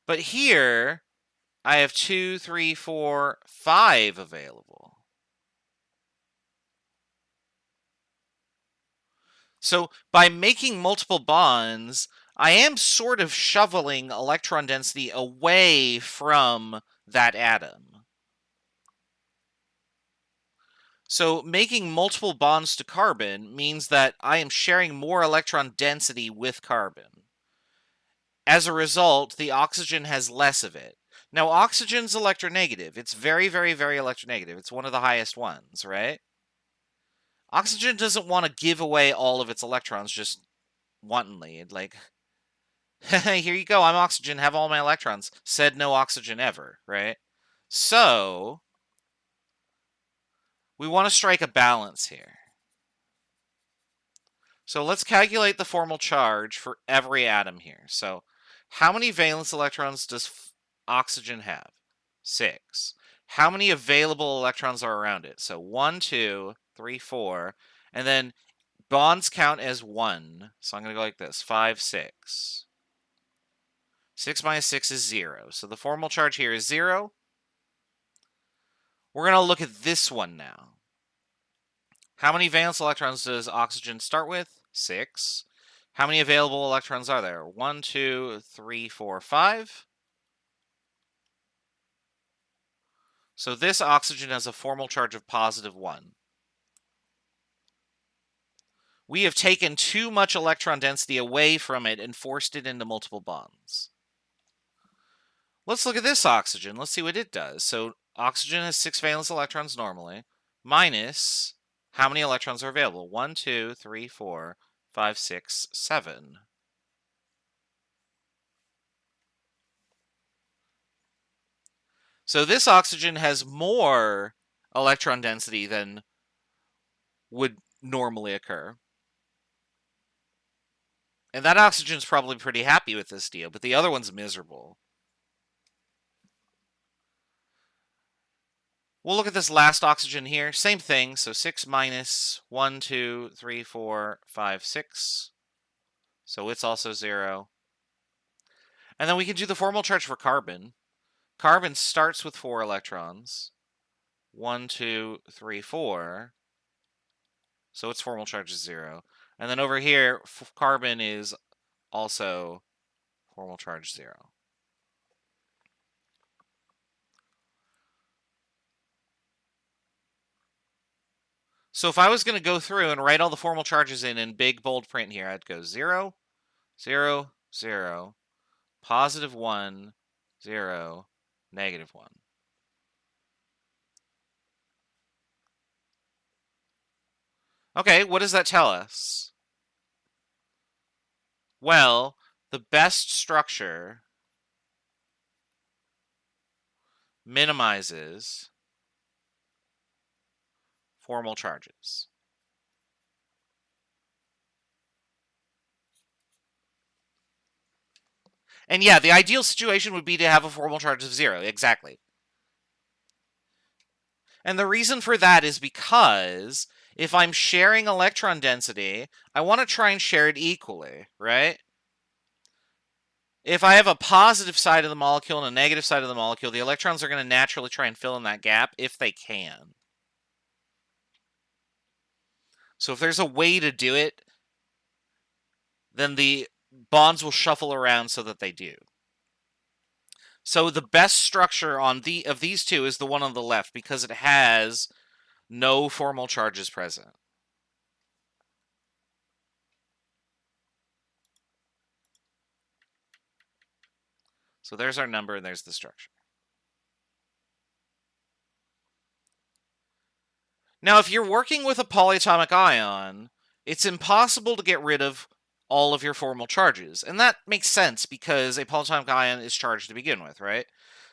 But here, I have 2, 3, 4, 5 available. So by making multiple bonds, I am sort of shoveling electron density away from that atom. So making multiple bonds to carbon means that I am sharing more electron density with carbon. As a result, the oxygen has less of it. Now, oxygen's electronegative. It's very, very, very electronegative. It's one of the highest ones, right? Oxygen doesn't want to give away all of its electrons just wantonly. Like, here you go, I'm oxygen, have all my electrons. Said no oxygen ever, right? So, we want to strike a balance here. So let's calculate the formal charge for every atom here. So, how many valence electrons does oxygen have? 6. How many available electrons are around it? So 1, 2, 3, 4. And then bonds count as 1. So I'm going to go like this. 5, 6. 6 minus 6 is 0. So the formal charge here is 0. We're going to look at this one now. How many valence electrons does oxygen start with? 6. How many available electrons are there? 1, 2, 3, 4, 5. So this oxygen has a formal charge of positive 1. We have taken too much electron density away from it and forced it into multiple bonds. Let's look at this oxygen. Let's see what it does. So oxygen has 6 valence electrons normally, minus how many electrons are available? 1, 2, 3, 4, 5, 6, 7. So this oxygen has more electron density than would normally occur. And that oxygen's probably pretty happy with this deal, but the other one's miserable. We'll look at this last oxygen here. Same thing. So 6 minus 1, 2, 3, 4, 5, 6. So it's also 0. And then we can do the formal charge for carbon. Carbon starts with 4 electrons. 1, 2, 3, 4. So its formal charge is 0. And then over here, carbon is also formal charge 0. So if I was going to go through and write all the formal charges in big bold print here, I'd go 0, 0, 0, positive 1, 0, negative 1. Okay, what does that tell us? Well, the best structure minimizes formal charges. And yeah, the ideal situation would be to have a formal charge of 0, exactly. And the reason for that is because if I'm sharing electron density, I want to try and share it equally, right? If I have a positive side of the molecule and a negative side of the molecule, the electrons are going to naturally try and fill in that gap if they can. So if there's a way to do it, then the bonds will shuffle around so that they do. So the best structure of these two is the one on the left because it has no formal charges present. So there's our number and there's the structure. Now, if you're working with a polyatomic ion, it's impossible to get rid of all of your formal charges. And that makes sense because a polyatomic ion is charged to begin with, right?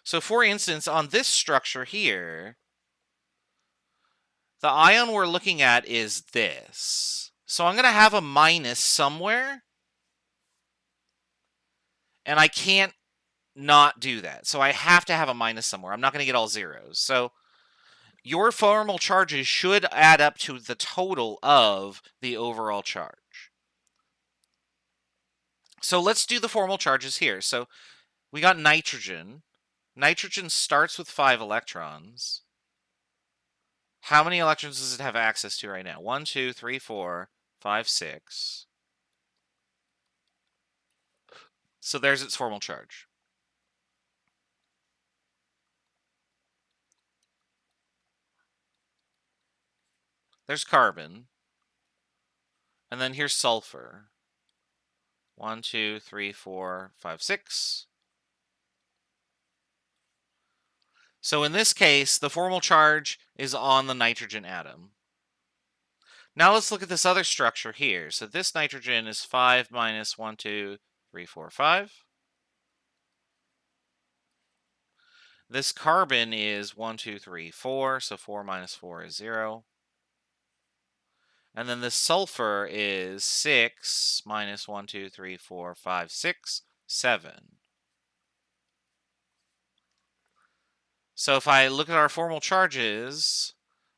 So for instance, on this structure here, the ion we're looking at is this. So I'm going to have a minus somewhere. And I can't not do that. So I have to have a minus somewhere. I'm not going to get all zeros. So your formal charges should add up to the total of the overall charge. So let's do the formal charges here. So we got nitrogen. Nitrogen starts with 5 electrons. How many electrons does it have access to right now? 1, 2, 3, 4, 5, 6. So there's its formal charge. There's carbon. And then here's sulfur. 1, 2, 3, 4, 5, 6. So in this case, the formal charge is on the nitrogen atom. Now let's look at this other structure here. So this nitrogen is 5 minus 1, 2, 3, 4, 5. This carbon is 1, 2, 3, 4. So 4 minus 4 is 0. And then this sulfur is 6 minus 1, 2, 3, 4, 5, 6, 7. So if I look at our formal charges,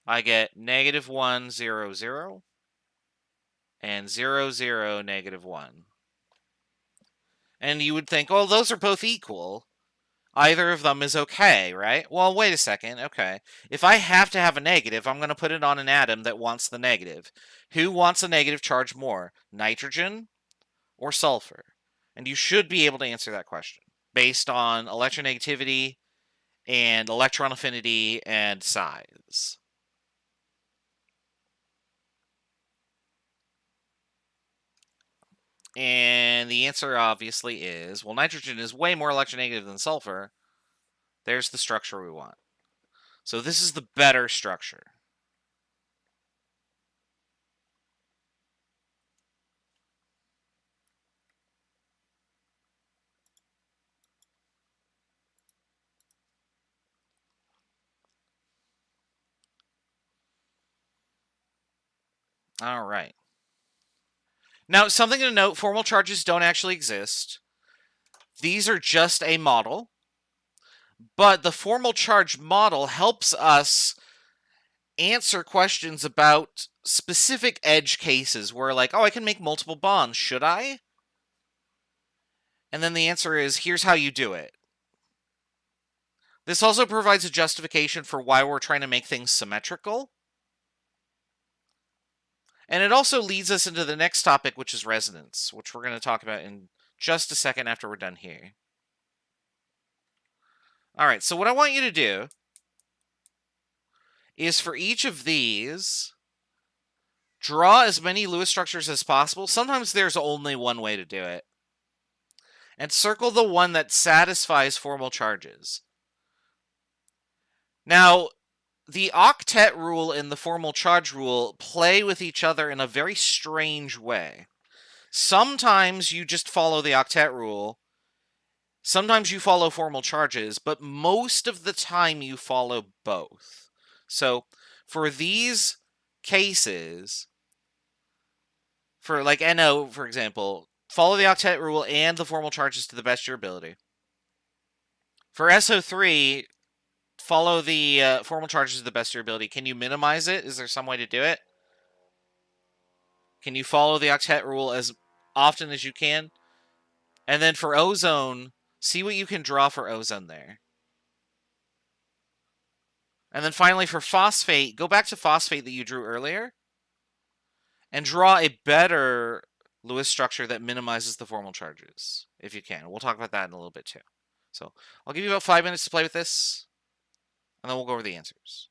I get negative 1, 0, 0, and 0, 0, negative 1. And you would think, oh, those are both equal. Either of them is okay, right? Well, wait a second. Okay. If I have to have a negative, I'm going to put it on an atom that wants the negative. Who wants a negative charge more? Nitrogen or sulfur? And you should be able to answer that question based on electronegativity and electron affinity and size. And the answer obviously is, well, nitrogen is way more electronegative than sulfur. There's the structure we want. So this is the better structure. All right. Now, something to note, formal charges don't actually exist. These are just a model. But the formal charge model helps us answer questions about specific edge cases where, like, oh, I can make multiple bonds. Should I? And then the answer is, here's how you do it. This also provides a justification for why we're trying to make things symmetrical. And it also leads us into the next topic, which is resonance, which we're going to talk about in just a second after we're done here. All right, so what I want you to do is for each of these, draw as many Lewis structures as possible. Sometimes there's only one way to do it. And circle the one that satisfies formal charges. Now, the Octet Rule and the formal charge rule play with each other in a very strange way. Sometimes you just follow the Octet Rule. Sometimes you follow formal charges, but most of the time you follow both. So, for these cases, for like NO, for example, follow the Octet Rule and the formal charges to the best of your ability. For SO3, follow the formal charges to the best of your ability. Can you minimize it? Is there some way to do it? Can you follow the Octet Rule as often as you can? And then for ozone, see what you can draw for ozone there. And then finally for phosphate, go back to phosphate that you drew earlier and draw a better Lewis structure that minimizes the formal charges, if you can. We'll talk about that in a little bit too. So I'll give you about 5 minutes to play with this, and then we'll go over the answers.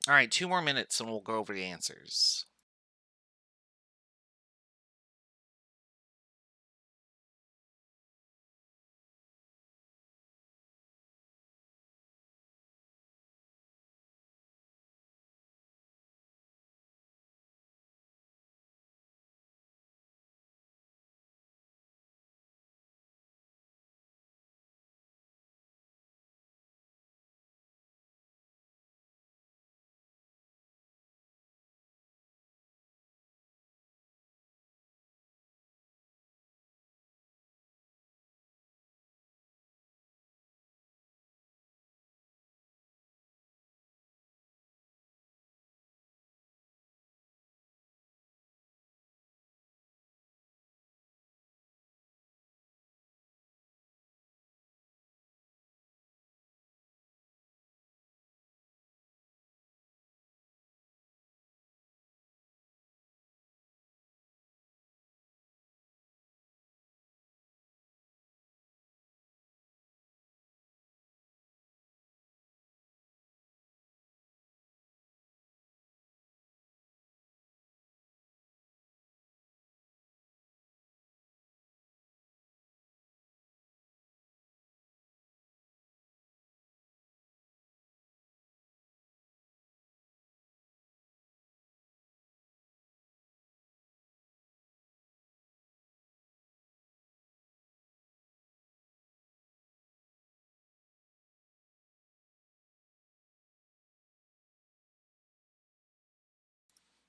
All right, 2 more minutes and we'll go over the answers.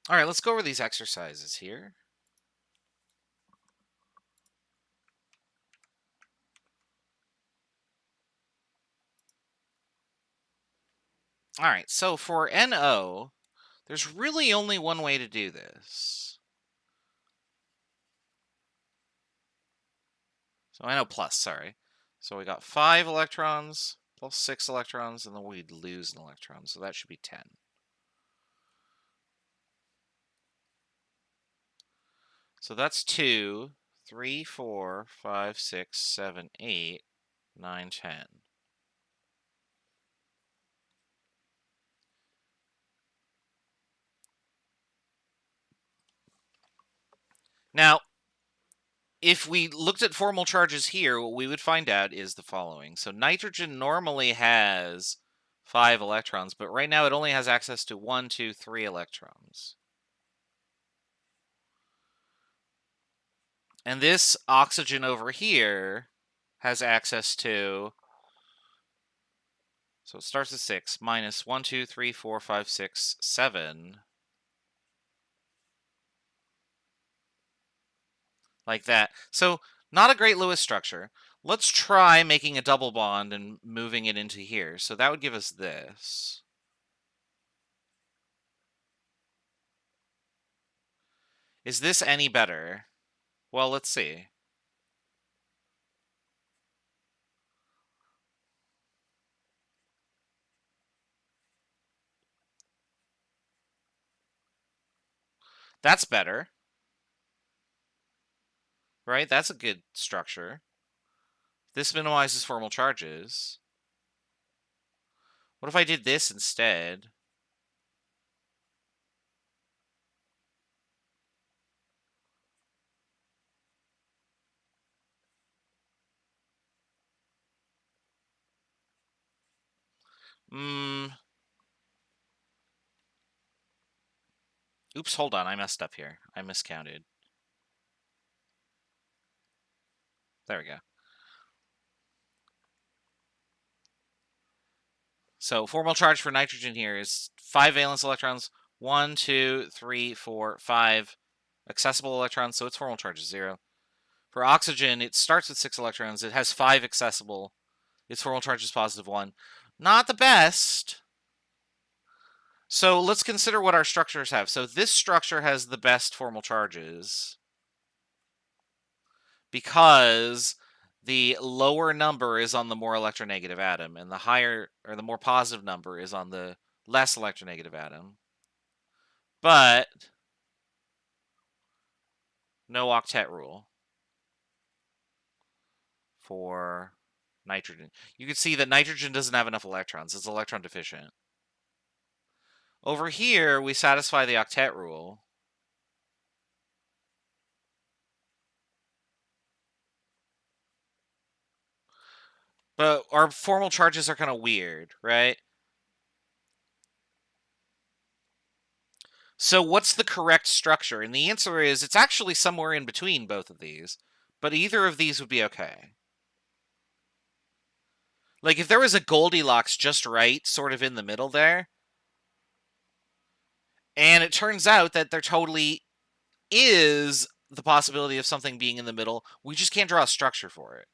All right, let's go over these exercises here. All right, so for NO, there's really only one way to do this. So NO plus, sorry. So we got 5 electrons plus 6 electrons, and then we'd lose an electron, so that should be 10. So that's 2, 3, 4, 5, 6, 7, 8, 9, 10. Now, if we looked at formal charges here, what we would find out is the following. So nitrogen normally has 5 electrons, but right now it only has access to 1, 2, 3 electrons. And this oxygen over here has access to, so it starts at 6, minus 1, 2, 3, 4, 5, 6, 7. Like that. So not a great Lewis structure. Let's try making a double bond and moving it into here. So that would give us this. Is this any better? Well, let's see. That's better. Right? That's a good structure. This minimizes formal charges. What if I did this instead? Oops, hold on. I messed up here. I miscounted. There we go. So formal charge for nitrogen here is 5 valence electrons, 1, 2, 3, 4, 5 accessible electrons, so its formal charge is 0. For oxygen, it starts with 6 electrons. It has 5 accessible. Its formal charge is positive 1. Not the best. So let's consider what our structures have. So this structure has the best formal charges because the lower number is on the more electronegative atom, and the higher or the more positive number is on the less electronegative atom. But no octet rule for nitrogen. You can see that nitrogen doesn't have enough electrons. It's electron deficient. Over here, we satisfy the octet rule. But our formal charges are kind of weird, right? So what's the correct structure? And the answer is it's actually somewhere in between both of these. But either of these would be okay. Like, if there was a Goldilocks just right, sort of in the middle there, and it turns out that there totally is the possibility of something being in the middle, we just can't draw a structure for it.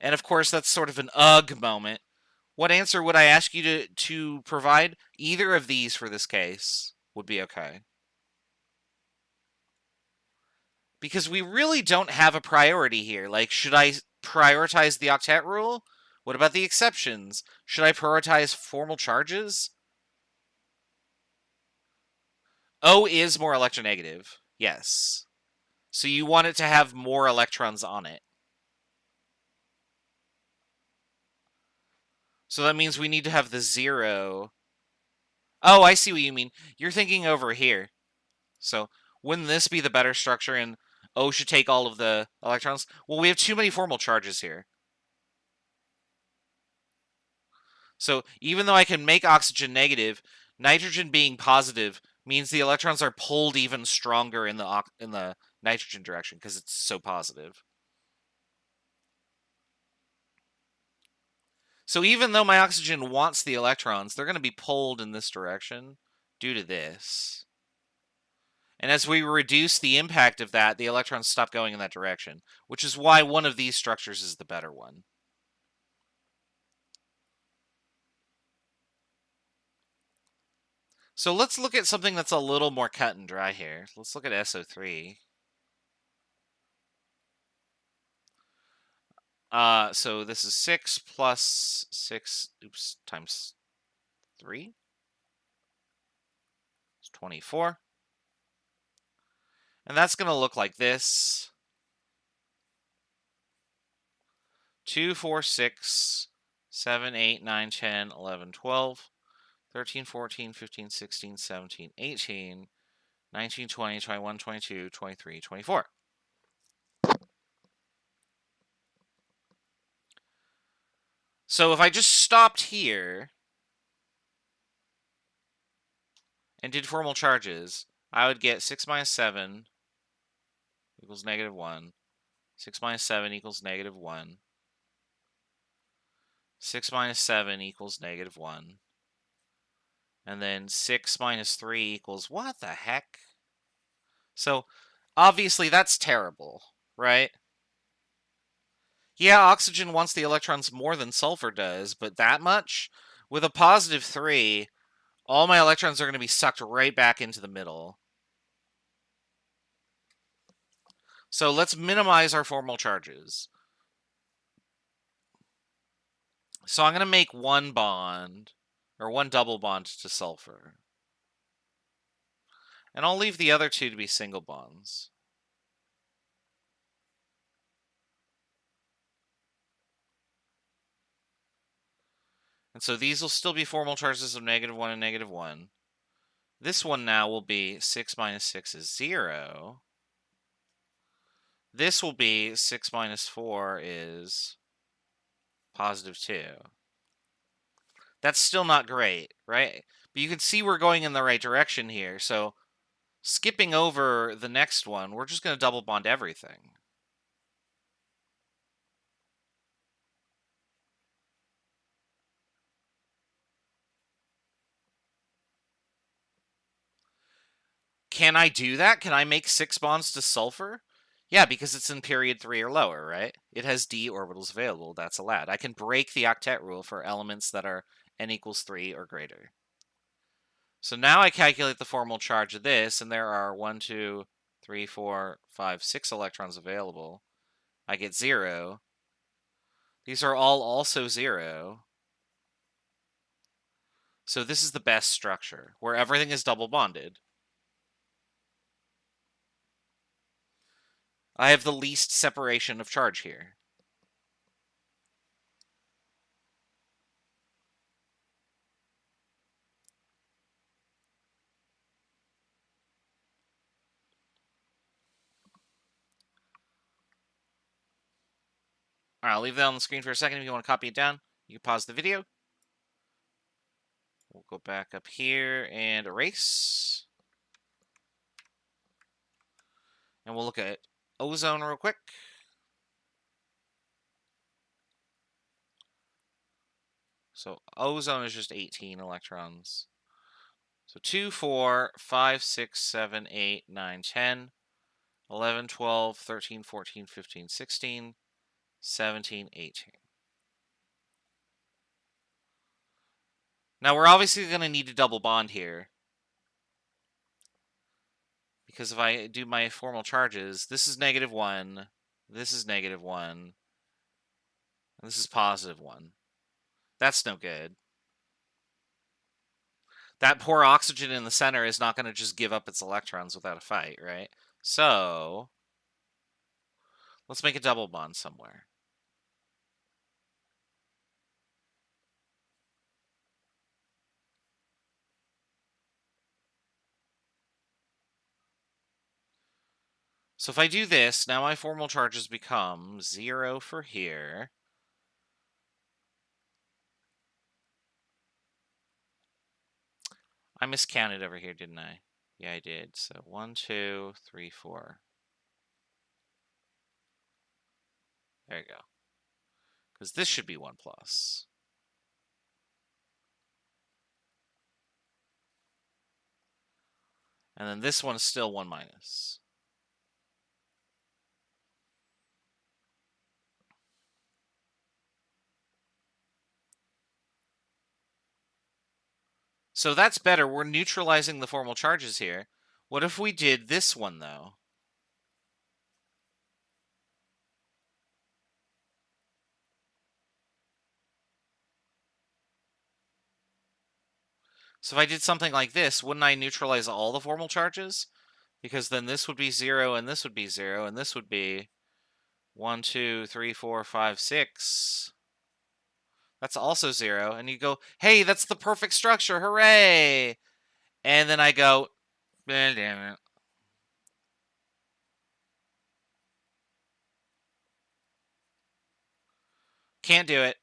And of course, that's sort of an ugh moment. What answer would I ask you to provide? Either of these for this case would be okay. Because we really don't have a priority here. Like, should I prioritize the octet rule? What about the exceptions? Should I prioritize formal charges? O is more electronegative. Yes. So you want it to have more electrons on it. So that means we need to have the 0. Oh, I see what you mean. You're thinking over here. So wouldn't this be the better structure and O should take all of the electrons? Well, we have too many formal charges here. So even though I can make oxygen negative, nitrogen being positive means the electrons are pulled even stronger in the nitrogen direction because it's so positive. So even though my oxygen wants the electrons, they're going to be pulled in this direction due to this. And as we reduce the impact of that, the electrons stop going in that direction, which is why one of these structures is the better one. So let's look at something that's a little more cut and dry here. Let's look at SO3. So this is 6 plus 6, times 3. It's 24. And that's going to look like this. 2, 4, 6, 7, 8, 9, 10, 11, 12, 13, 14, 15, 16, 17, 18, 19, 20, 21, 22, 23, 24. So if I just stopped here and did formal charges, I would get 6 minus 7 equals negative 1. 6 minus 7 equals negative 1. 6 minus 7 equals negative 1. And then 6 minus 3 equals what the heck? So obviously that's terrible, right? Yeah, oxygen wants the electrons more than sulfur does, but that much? With a positive 3, all my electrons are going to be sucked right back into the middle. So let's minimize our formal charges. So I'm going to make one bond, or one double bond to sulfur. And I'll leave the other two to be single bonds. And so these will still be formal charges of negative 1 and negative 1. This one now will be 6 minus 6 is 0. This will be 6 minus 4 is positive 2. That's still not great, right? But you can see we're going in the right direction here. So skipping over the next one, we're just going to double bond everything. Can I do that? Can I make 6 bonds to sulfur? Yeah, because it's in period 3 or lower, right? It has d orbitals available. That's allowed. I can break the octet rule for elements that are n equals 3 or greater. So now I calculate the formal charge of this, and there are 1, 2, 3, 4, 5, 6 electrons available. I get 0. These are all also 0. So this is the best structure, where everything is double bonded. I have the least separation of charge here. All right, I'll leave that on the screen for a second. If you want to copy it down, you can pause the video. We'll go back up here and erase. And we'll look at ozone real quick. So ozone is just 18 electrons. So 2, 4, 5, 6, 7, 8, 9, 10, 11, 12, 13, 14, 15, 16, 17, 18. Now we're obviously going to need a double bond here. Because if I do my formal charges, this is -1, this is -1, and this is +1. That's no good. That poor oxygen in the center is not going to just give up its electrons without a fight, right? So let's make a double bond somewhere. So if I do this, now my formal charges become 0 for here. I miscounted over here, didn't I? Yeah, I did. So 1, 2, 3, 4. There you go. Because this should be 1 plus. And then this one is still 1 minus. So that's better. We're neutralizing the formal charges here. What if we did this one, though? So if I did something like this, wouldn't I neutralize all the formal charges? Because then this would be 0, and this would be 0, and this would be 1, 2, 3, 4, 5, 6. That's also 0. And you go, hey, that's the perfect structure. Hooray! And then I go, damn it. Can't do it.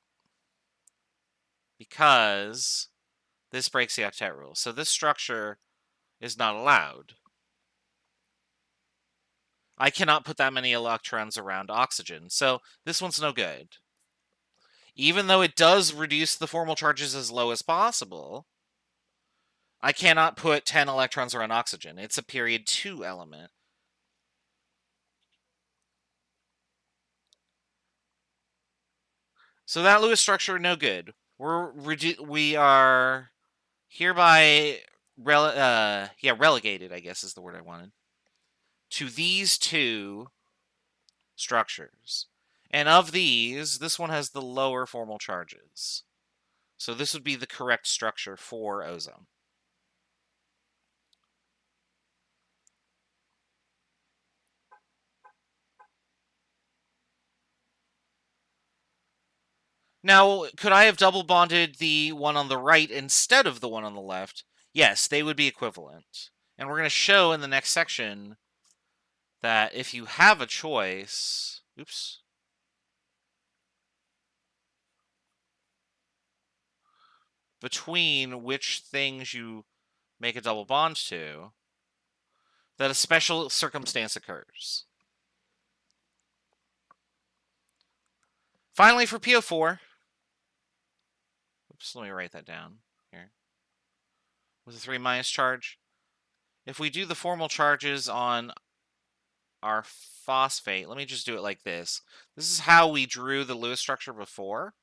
Because this breaks the octet rule. So this structure is not allowed. I cannot put that many electrons around oxygen. So this one's no good. Even though it does reduce the formal charges as low as possible, I cannot put 10 electrons around oxygen. It's a period 2 element. So that Lewis structure, no good. We are hereby relegated, I guess is the word I wanted, to these 2 structures. And of these, this one has the lower formal charges. So this would be the correct structure for ozone. Now, could I have double bonded the one on the right instead of the one on the left? Yes, they would be equivalent. And we're going to show in the next section that if you have a choice, between which things you make a double bond to, that a special circumstance occurs. Finally, for PO4, let me write that down here. With a 3 minus charge, if we do the formal charges on our phosphate, let me just do it like this. This is how we drew the Lewis structure before.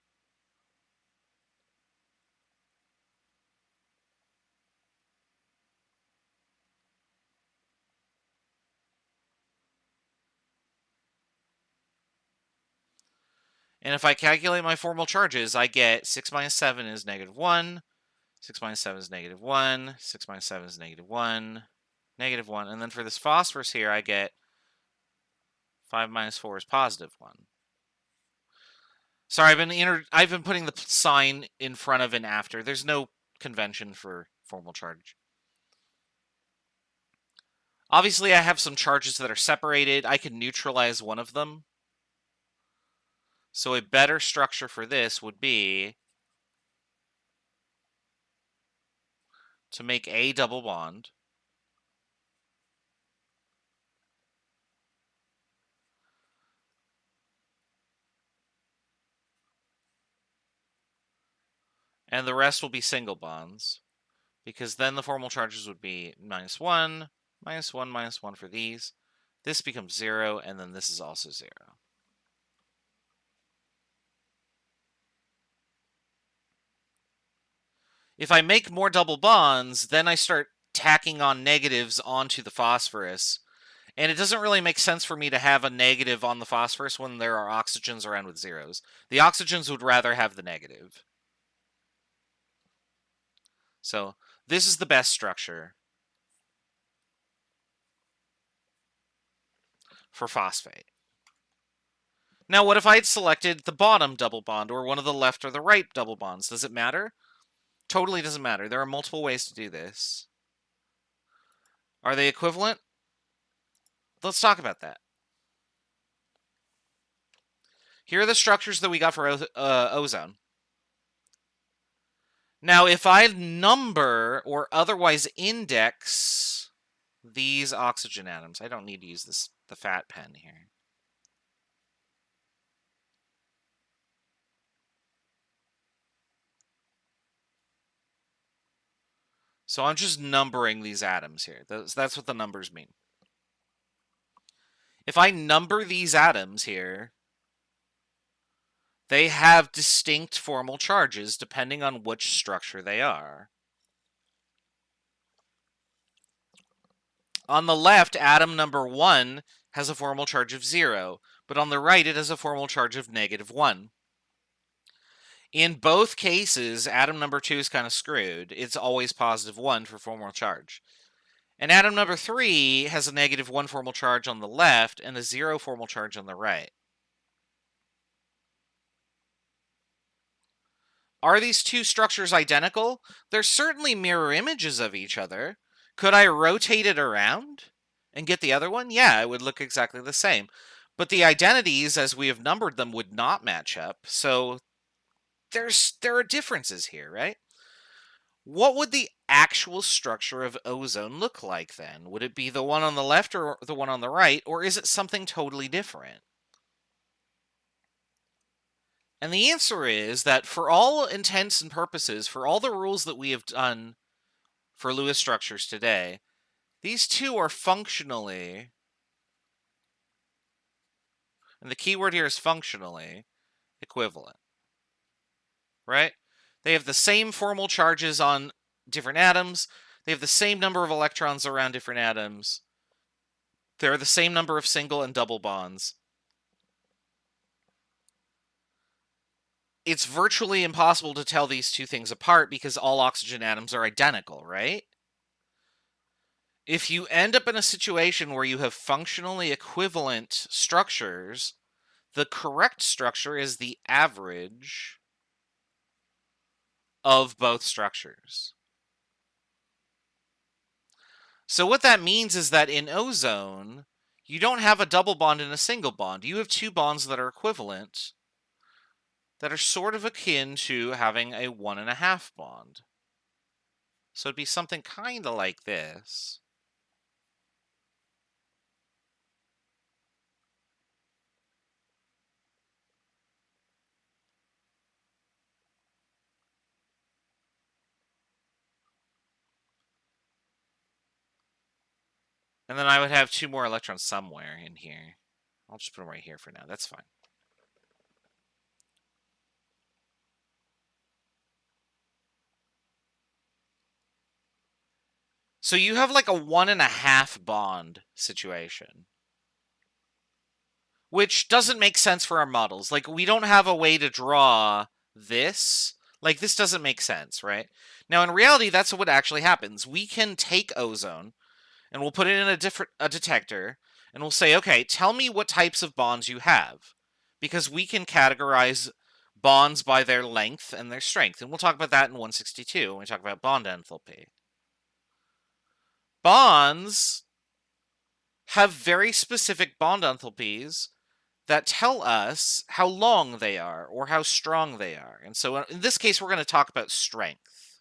And if I calculate my formal charges, I get 6 minus 7 is -1, 6 minus 7 is -1, 6 minus 7 is -1, -1. And then for this phosphorus here, I get 5 minus 4 is +1. Sorry, I've been putting the sign in front of and after. There's no convention for formal charge. Obviously, I have some charges that are separated. I can neutralize one of them. So a better structure for this would be to make a double bond and the rest will be single bonds, because then the formal charges would be -1, -1, -1 for these. This becomes 0, and then this is also 0. If I make more double bonds, then I start tacking on negatives onto the phosphorus. And it doesn't really make sense for me to have a negative on the phosphorus when there are oxygens around with zeros. The oxygens would rather have the negative. So this is the best structure for phosphate. Now, what if I had selected the bottom double bond or one of the left or the right double bonds? Does it matter? Totally doesn't matter. There are multiple ways to do this. Are they equivalent? Let's talk about that. Here are the structures that we got for ozone. Now, if I number or otherwise index these oxygen atoms, I don't need to use the fat pen here. So I'm just numbering these atoms here. That's what the numbers mean. If I number these atoms here, they have distinct formal charges depending on which structure they are. On the left, atom number 1 has a formal charge of 0, but on the right it has a formal charge of -1. In both cases, atom number 2 is kind of screwed. It's always +1 for formal charge. And atom number 3 has a -1 formal charge on the left and a 0 formal charge on the right. Are these two structures identical? They're certainly mirror images of each other. Could I rotate it around and get the other one? Yeah, it would look exactly the same. But the identities, as we have numbered them, would not match up. So there are differences here, right? What would the actual structure of ozone look like then? Would it be the one on the left or the one on the right, or is it something totally different? And the answer is that for all intents and purposes, for all the rules that we have done for Lewis structures today, these two are functionally, and the key word here is functionally, equivalent. Right? They have the same formal charges on different atoms. They have the same number of electrons around different atoms. There are the same number of single and double bonds. It's virtually impossible to tell these two things apart because all oxygen atoms are identical, right? If you end up in a situation where you have functionally equivalent structures, the correct structure is the average of both structures. So what that means is that in ozone, you don't have a double bond and a single bond. You have two bonds that are equivalent, that are sort of akin to having a 1.5 bond. So it'd be something kind of like this. And then I would have two more electrons somewhere in here. I'll just put them right here for now. That's fine. So you have like a 1.5 bond situation, which doesn't make sense for our models. Like, we don't have a way to draw this. Like, this doesn't make sense, right? Now, in reality, that's what actually happens. We can take ozone, and we'll put it in a detector, and we'll say, okay, tell me what types of bonds you have, because we can categorize bonds by their length and their strength, and we'll talk about that in 162 when we talk about bond enthalpy. Bonds have very specific bond enthalpies that tell us how long they are or how strong they are. And so in this case, we're going to talk about strength.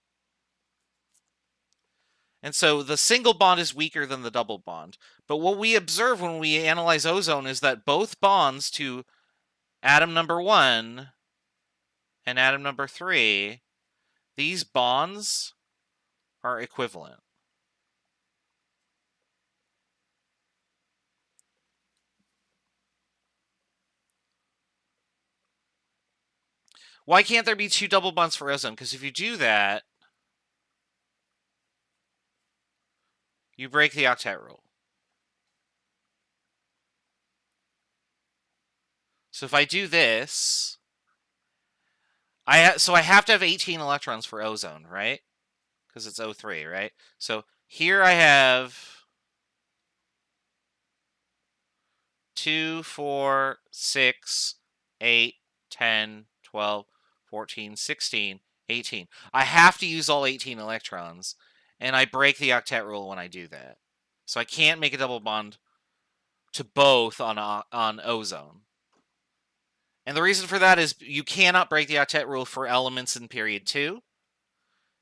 And so the single bond is weaker than the double bond. But what we observe when we analyze ozone is that both bonds to atom number 1 and atom number 3, these bonds are equivalent. Why can't there be 2 double bonds for ozone? Because if you do that, you break the octet rule. So if I do this, I have to have 18 electrons for ozone, right? Because it's O3, right? So here I have 2, 4, 6, 8, 10, 12, 14, 16, 18. I have to use all 18 electrons, and I break the octet rule when I do that. So I can't make a double bond to both on ozone. And the reason for that is you cannot break the octet rule for elements in period 2,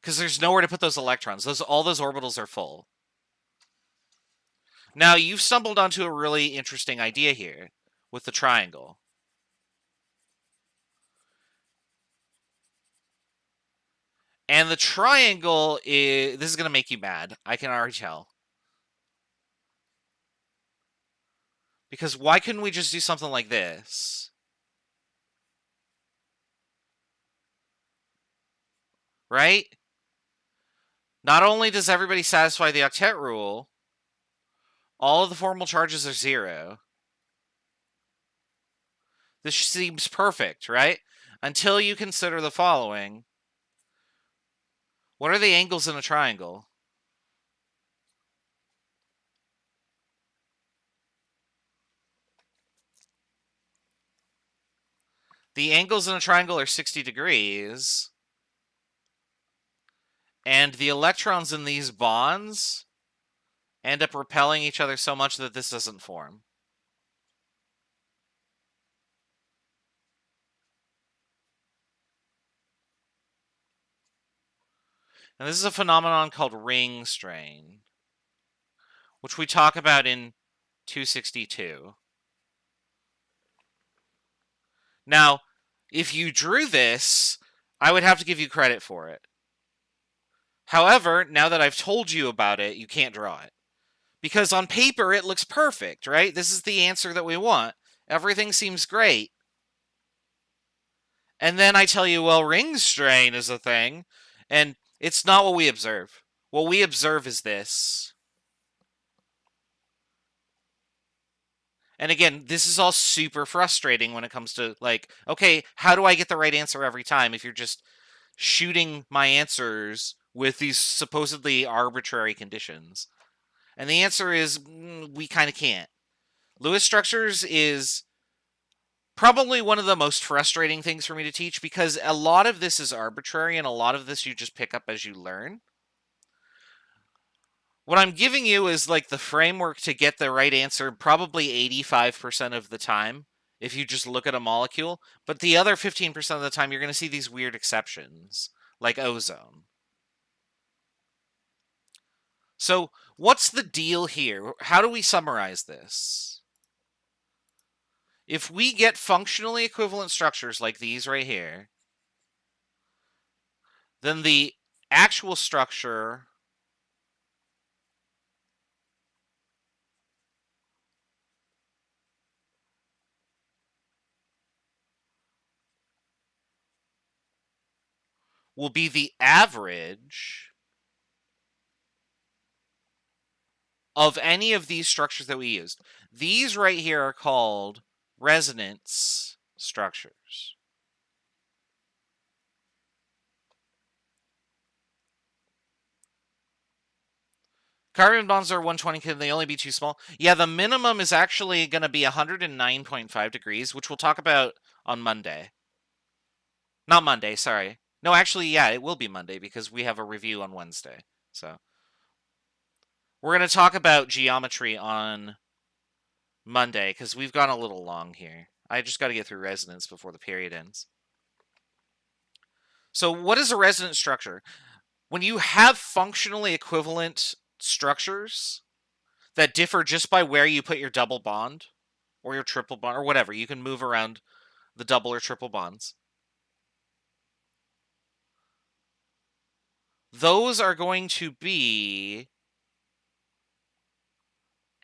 because there's nowhere to put those electrons. All those orbitals are full. Now, you've stumbled onto a really interesting idea here with the triangle. And the triangle is... This is going to make you mad. I can already tell. Because why couldn't we just do something like this? Right? Not only does everybody satisfy the octet rule, all of the formal charges are 0. This seems perfect, right? Until you consider the following. What are the angles in a triangle? The angles in a triangle are 60 degrees. And the electrons in these bonds end up repelling each other so much that this doesn't form. And this is a phenomenon called ring strain, which we talk about in 262. Now, if you drew this, I would have to give you credit for it. However, now that I've told you about it, you can't draw it. Because on paper, it looks perfect, right? This is the answer that we want. Everything seems great. And then I tell you, well, ring strain is a thing. And it's not what we observe. What we observe is this. And again, this is all super frustrating when it comes to, like, okay, how do I get the right answer every time if you're just shooting my answers with these supposedly arbitrary conditions? And the answer is, we kind of can't. Lewis structures is probably one of the most frustrating things for me to teach, because a lot of this is arbitrary and a lot of this you just pick up as you learn. What I'm giving you is like the framework to get the right answer probably 85% of the time if you just look at a molecule, but the other 15% of the time you're going to see these weird exceptions, like ozone. So what's the deal here? How do we summarize this? If we get functionally equivalent structures like these right here, then the actual structure will be the average of any of these structures that we used. These right here are called resonance structures. Carbon bonds are 120, can they only be too small? Yeah, the minimum is actually going to be 109.5 degrees, which we'll talk about on Monday. Not Monday, sorry. No, actually, yeah, it will be Monday because we have a review on Wednesday. So we're going to talk about geometry on Monday because we've gone a little long here. I just got to get through resonance before the period ends. So what is a resonance structure? When you have functionally equivalent structures that differ just by where you put your double bond or your triple bond or whatever, you can move around the double or triple bonds. Those are going to be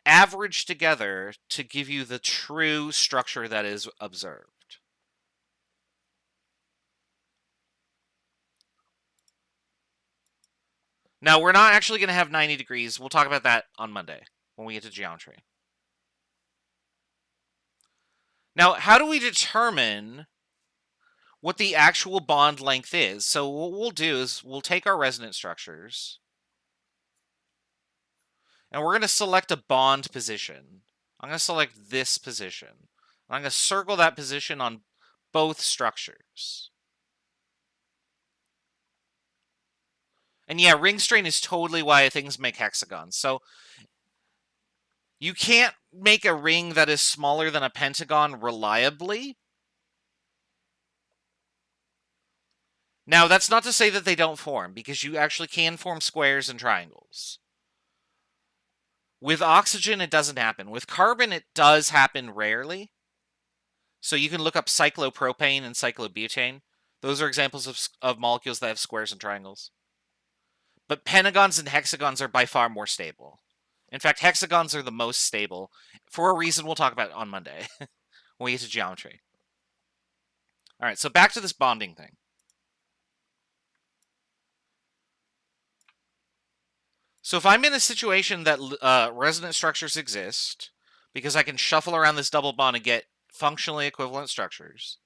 averaged together to give you the true structure that is observed. Now, we're not actually going to have 90 degrees. We'll talk about that on Monday when we get to geometry. Now, how do we determine what the actual bond length is? So what we'll do is we'll take our resonance structures and we're going to select a bond position. I'm going to select this position. I'm going to circle that position on both structures. And yeah, ring strain is totally why things make hexagons. So you can't make a ring that is smaller than a pentagon reliably. Now, that's not to say that they don't form, because you actually can form squares and triangles. With oxygen, it doesn't happen. With carbon, it does happen rarely. So you can look up cyclopropane and cyclobutane. Those are examples of molecules that have squares and triangles. But pentagons and hexagons are by far more stable. In fact, hexagons are the most stable, for a reason we'll talk about on Monday when we get to geometry. All right, so back to this bonding thing. So if I'm in a situation that resonance structures exist, because I can shuffle around this double bond and get functionally equivalent structures,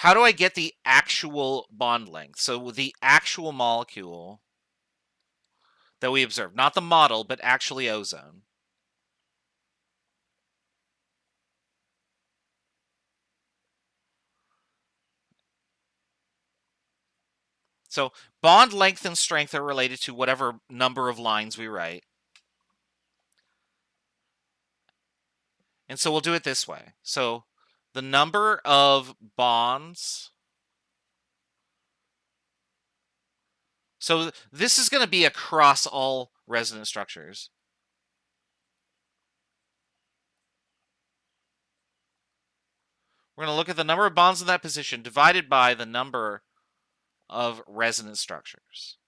how do I get the actual bond length? So the actual molecule that we observe, not the model, but actually ozone. So bond length and strength are related to whatever number of lines we write. And so we'll do it this way. So the number of bonds. So this is going to be across all resonance structures. We're going to look at the number of bonds in that position divided by the number of resonance structures.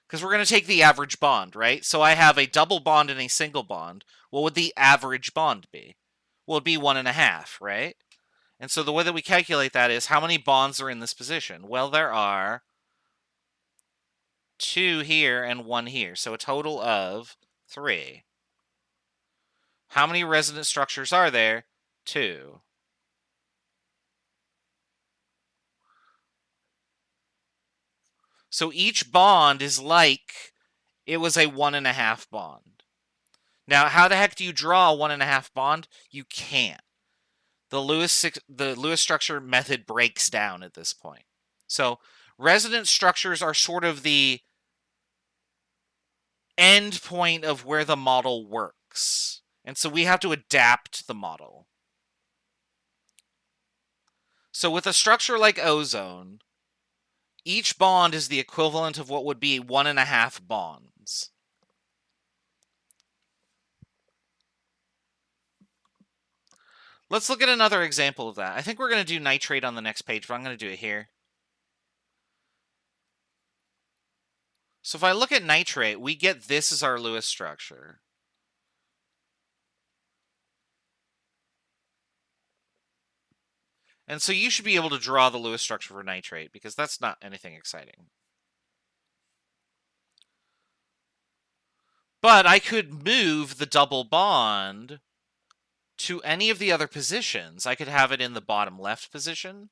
Because we're going to take the average bond, right? So I have a double bond and a single bond. What would the average bond be? Well, it'd be 1.5, right? And so the way that we calculate that is how many bonds are in this position? Well, there are 2 here and 1 here. So a total of 3. How many resonance structures are there? 2. So each bond is like it was a 1.5 bond. Now, how the heck do you draw a 1.5 bond? You can't. The Lewis structure method breaks down at this point. So resonance structures are sort of the end point of where the model works. And so we have to adapt the model. So with a structure like ozone, each bond is the equivalent of what would be 1.5 bonds. Let's look at another example of that. I think we're going to do nitrate on the next page, but I'm going to do it here. So if I look at nitrate, we get this as our Lewis structure. And so you should be able to draw the Lewis structure for nitrate, because that's not anything exciting. But I could move the double bond to any of the other positions. I could have it in the bottom left position.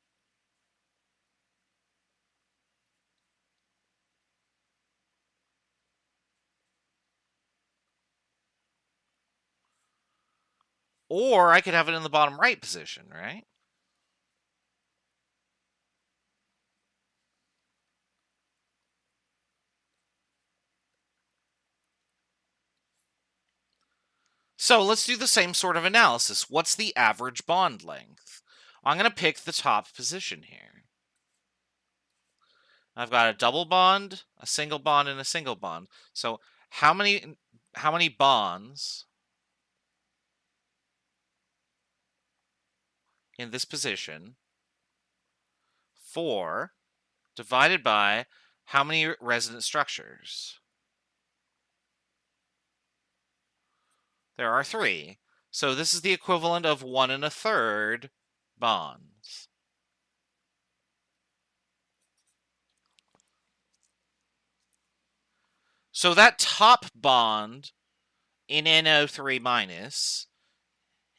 Or I could have it in the bottom right position, right? So let's do the same sort of analysis. What's the average bond length? I'm going to pick the top position here. I've got a double bond, a single bond, and a single bond. So how many bonds in this position? 4 divided by how many resonance structures? There are 3. So this is the equivalent of 1 1/3 bonds. So that top bond in NO3 minus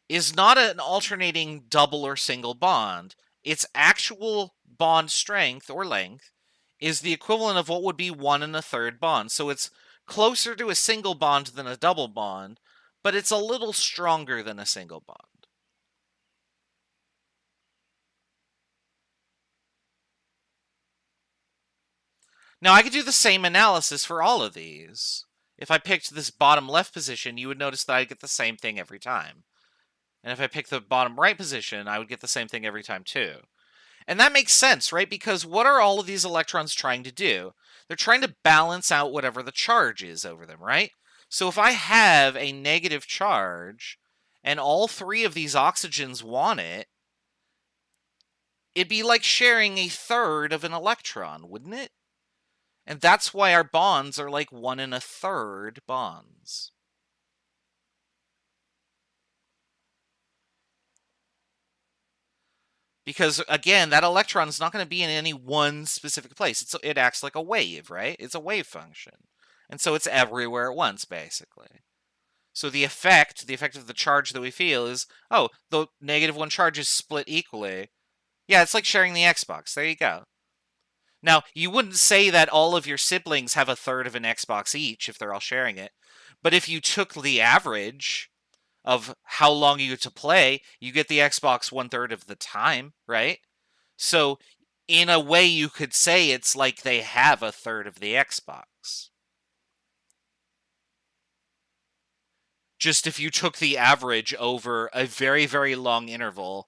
is not an alternating double or single bond. Its actual bond strength or length is the equivalent of what would be 1 1/3 bond. So it's closer to a single bond than a double bond, but it's a little stronger than a single bond. Now I could do the same analysis for all of these. If I picked this bottom left position, you would notice that I'd get the same thing every time. And if I pick the bottom right position, I would get the same thing every time too. And that makes sense, right? Because what are all of these electrons trying to do? They're trying to balance out whatever the charge is over them, right? So if I have a negative charge and all 3 of these oxygens want it, it'd be like sharing a third of an electron, wouldn't it? And that's why our bonds are like 1 1/3 bonds. Because, again, that electron is not going to be in any one specific place. It acts like a wave, right? It's a wave function. And so it's everywhere at once, basically. So the effect of the charge that we feel is, oh, the -1 charge is split equally. Yeah, it's like sharing the Xbox. There you go. Now, you wouldn't say that all of your siblings have a third of an Xbox each if they're all sharing it. But if you took the average of how long you get to play, you get the Xbox 1/3 of the time, right? So in a way, you could say it's like they have a third of the Xbox. Just if you took the average over a very, very long interval.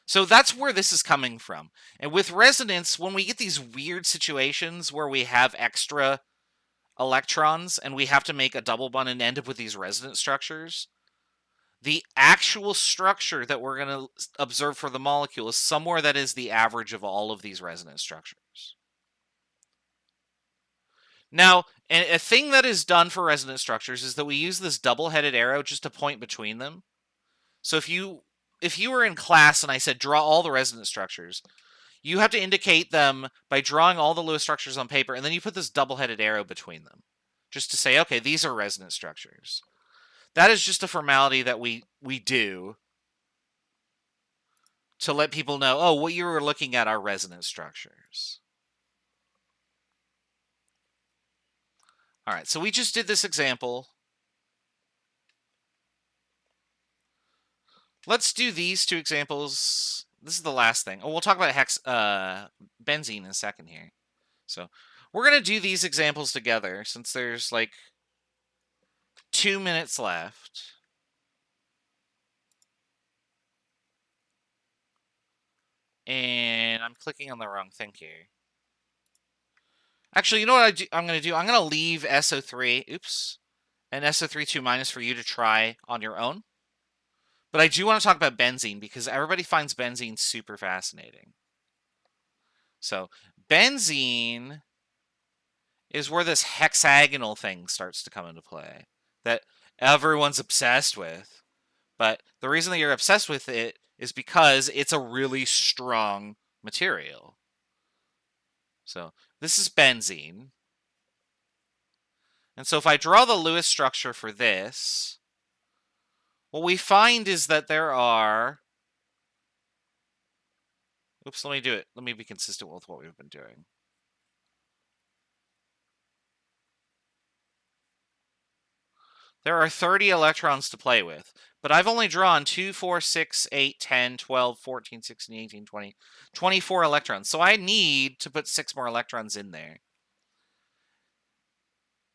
So that's where this is coming from. And with resonance, when we get these weird situations where we have extra electrons and we have to make a double bond and end up with these resonance structures, the actual structure that we're going to observe for the molecule is somewhere that is the average of all of these resonance structures. Now, a thing that is done for resonance structures is that we use this double-headed arrow just to point between them. So if you were in class and I said draw all the resonance structures, you have to indicate them by drawing all the Lewis structures on paper, and then you put this double-headed arrow between them, just to say, okay, these are resonance structures. That is just a formality that we do to let people know, oh, what you were looking at are resonance structures. All right, so we just did this example. Let's do these 2 examples. This is the last thing. Oh, we'll talk about benzene in a second here. So we're going to do these examples together since there's like 2 minutes left. And I'm clicking on the wrong thing here. Actually, you know what I'm going to do? I'm going to leave SO3, and SO3 2- for you to try on your own. But I do want to talk about benzene because everybody finds benzene super fascinating. So benzene is where this hexagonal thing starts to come into play that everyone's obsessed with. But the reason that you're obsessed with it is because it's a really strong material. So this is benzene. And so if I draw the Lewis structure for this, what we find is that there are... Oops, let me do it. Let me be consistent with what we've been doing. There are 30 electrons to play with, but I've only drawn 2, 4, 6, 8, 10, 12, 14, 16, 18, 20, 24 electrons. So I need to put 6 more electrons in there.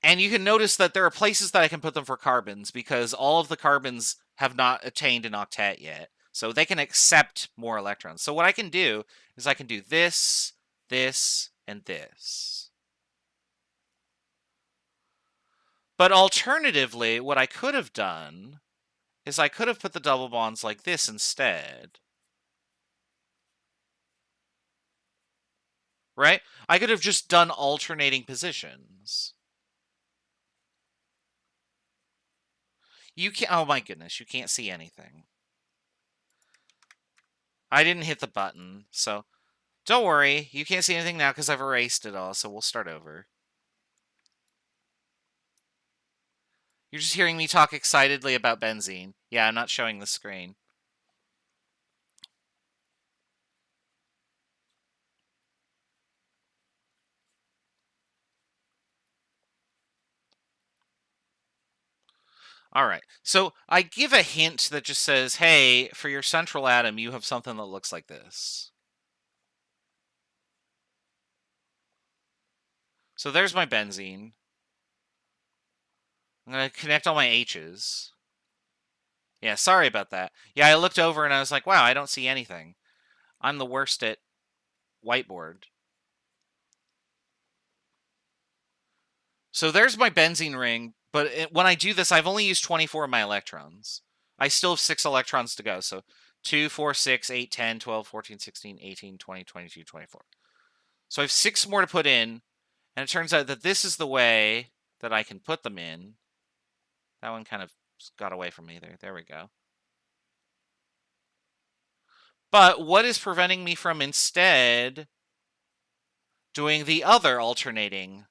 And you can notice that there are places that I can put them for carbons because all of the carbons have not attained an octet yet. So they can accept more electrons. So what I can do is I can do this, this, and this. But alternatively, what I could have done is I could have put the double bonds like this instead. Right? I could have just done alternating positions. You can't, oh my goodness, you can't see anything. I didn't hit the button, so don't worry, you can't see anything now because I've erased it all, so we'll start over. You're just hearing me talk excitedly about benzene. Yeah, I'm not showing the screen. All right, so I give a hint that just says, hey, for your central atom, you have something that looks like this. So there's my benzene. I'm going to connect all my H's. Yeah, sorry about that. Yeah, I looked over and I was like, wow, I don't see anything. I'm the worst at whiteboard. So there's my benzene ring, but when I do this, I've only used 24 of my electrons. I still have 6 electrons to go, so 2, 4, 6, 8, 10, 12, 14, 16, 18, 20, 22, 24. So I have 6 more to put in, and it turns out that this is the way that I can put them in. That one kind of got away from me there. There we go. But what is preventing me from instead doing the other alternating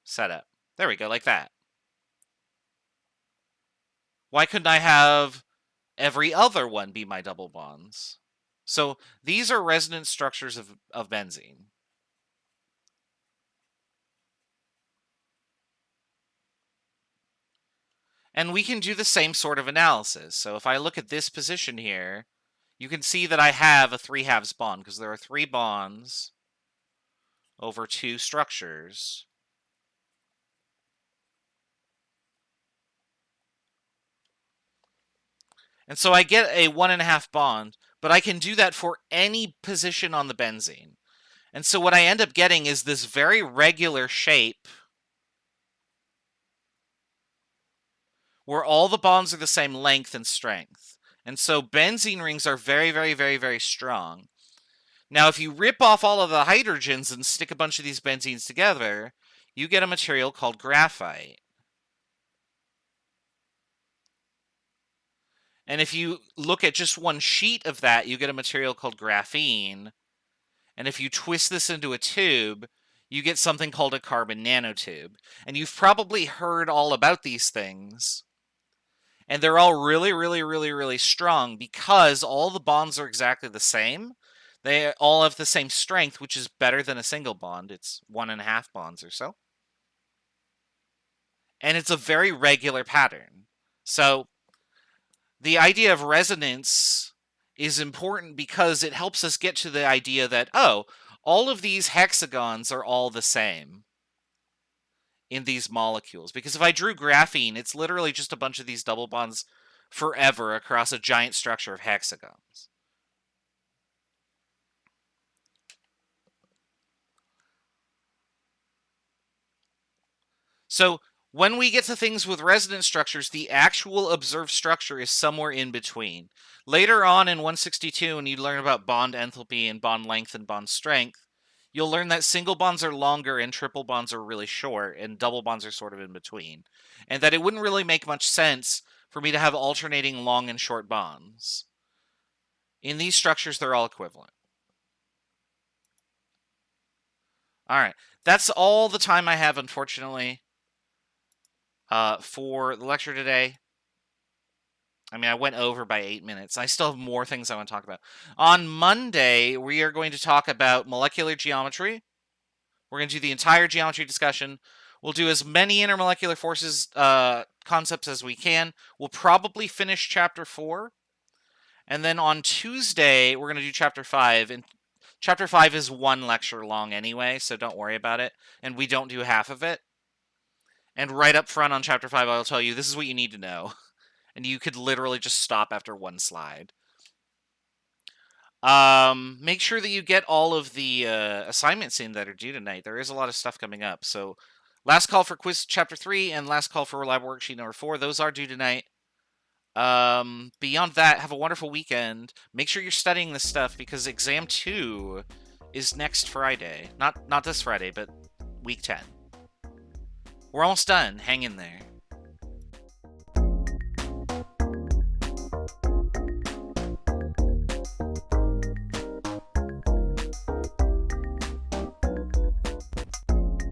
setup? There we go, like that. Why couldn't I have every other one be my double bonds? So these are resonance structures of benzene. And we can do the same sort of analysis. So if I look at this position here, you can see that I have a 3/2 bond because there are 3 bonds over 2 structures. And so I get a 1.5 bond, but I can do that for any position on the benzene. And so what I end up getting is this very regular shape where all the bonds are the same length and strength. And so benzene rings are very, very, very, very strong. Now, if you rip off all of the hydrogens and stick a bunch of these benzenes together, you get a material called graphite. And if you look at just one sheet of that, you get a material called graphene. And if you twist this into a tube, you get something called a carbon nanotube. And you've probably heard all about these things. And they're all really, really, really, really strong because all the bonds are exactly the same. They all have the same strength, which is better than a single bond. It's 1.5 bonds or so. And it's a very regular pattern. So the idea of resonance is important because it helps us get to the idea that, oh, all of these hexagons are all the same in these molecules. Because if I drew graphene, it's literally just a bunch of these double bonds forever across a giant structure of hexagons. So when we get to things with resonance structures, the actual observed structure is somewhere in between. Later on in 162, when you learn about bond enthalpy and bond length and bond strength, you'll learn that single bonds are longer and triple bonds are really short, and double bonds are sort of in between. And that it wouldn't really make much sense for me to have alternating long and short bonds. In these structures, they're all equivalent. All right, that's all the time I have, unfortunately, for the lecture today. I mean, I went over by 8 minutes. I still have more things I want to talk about. On Monday, we are going to talk about molecular geometry. We're going to do the entire geometry discussion. We'll do as many intermolecular forces concepts as we can. We'll probably finish Chapter 4. And then on Tuesday, we're going to do Chapter 5. And Chapter 5 is 1 lecture long anyway, so don't worry about it. And we don't do half of it. And right up front on Chapter 5, I'll tell you, this is what you need to know. And you could literally just stop after 1 slide. Make sure that you get all of the assignments in that are due tonight. There is a lot of stuff coming up. So, last call for quiz chapter 3 and last call for lab worksheet number 4. Those are due tonight. Beyond that, have a wonderful weekend. Make sure you're studying this stuff because exam 2 is next Friday. Not this Friday, but week 10. We're almost done. Hang in there.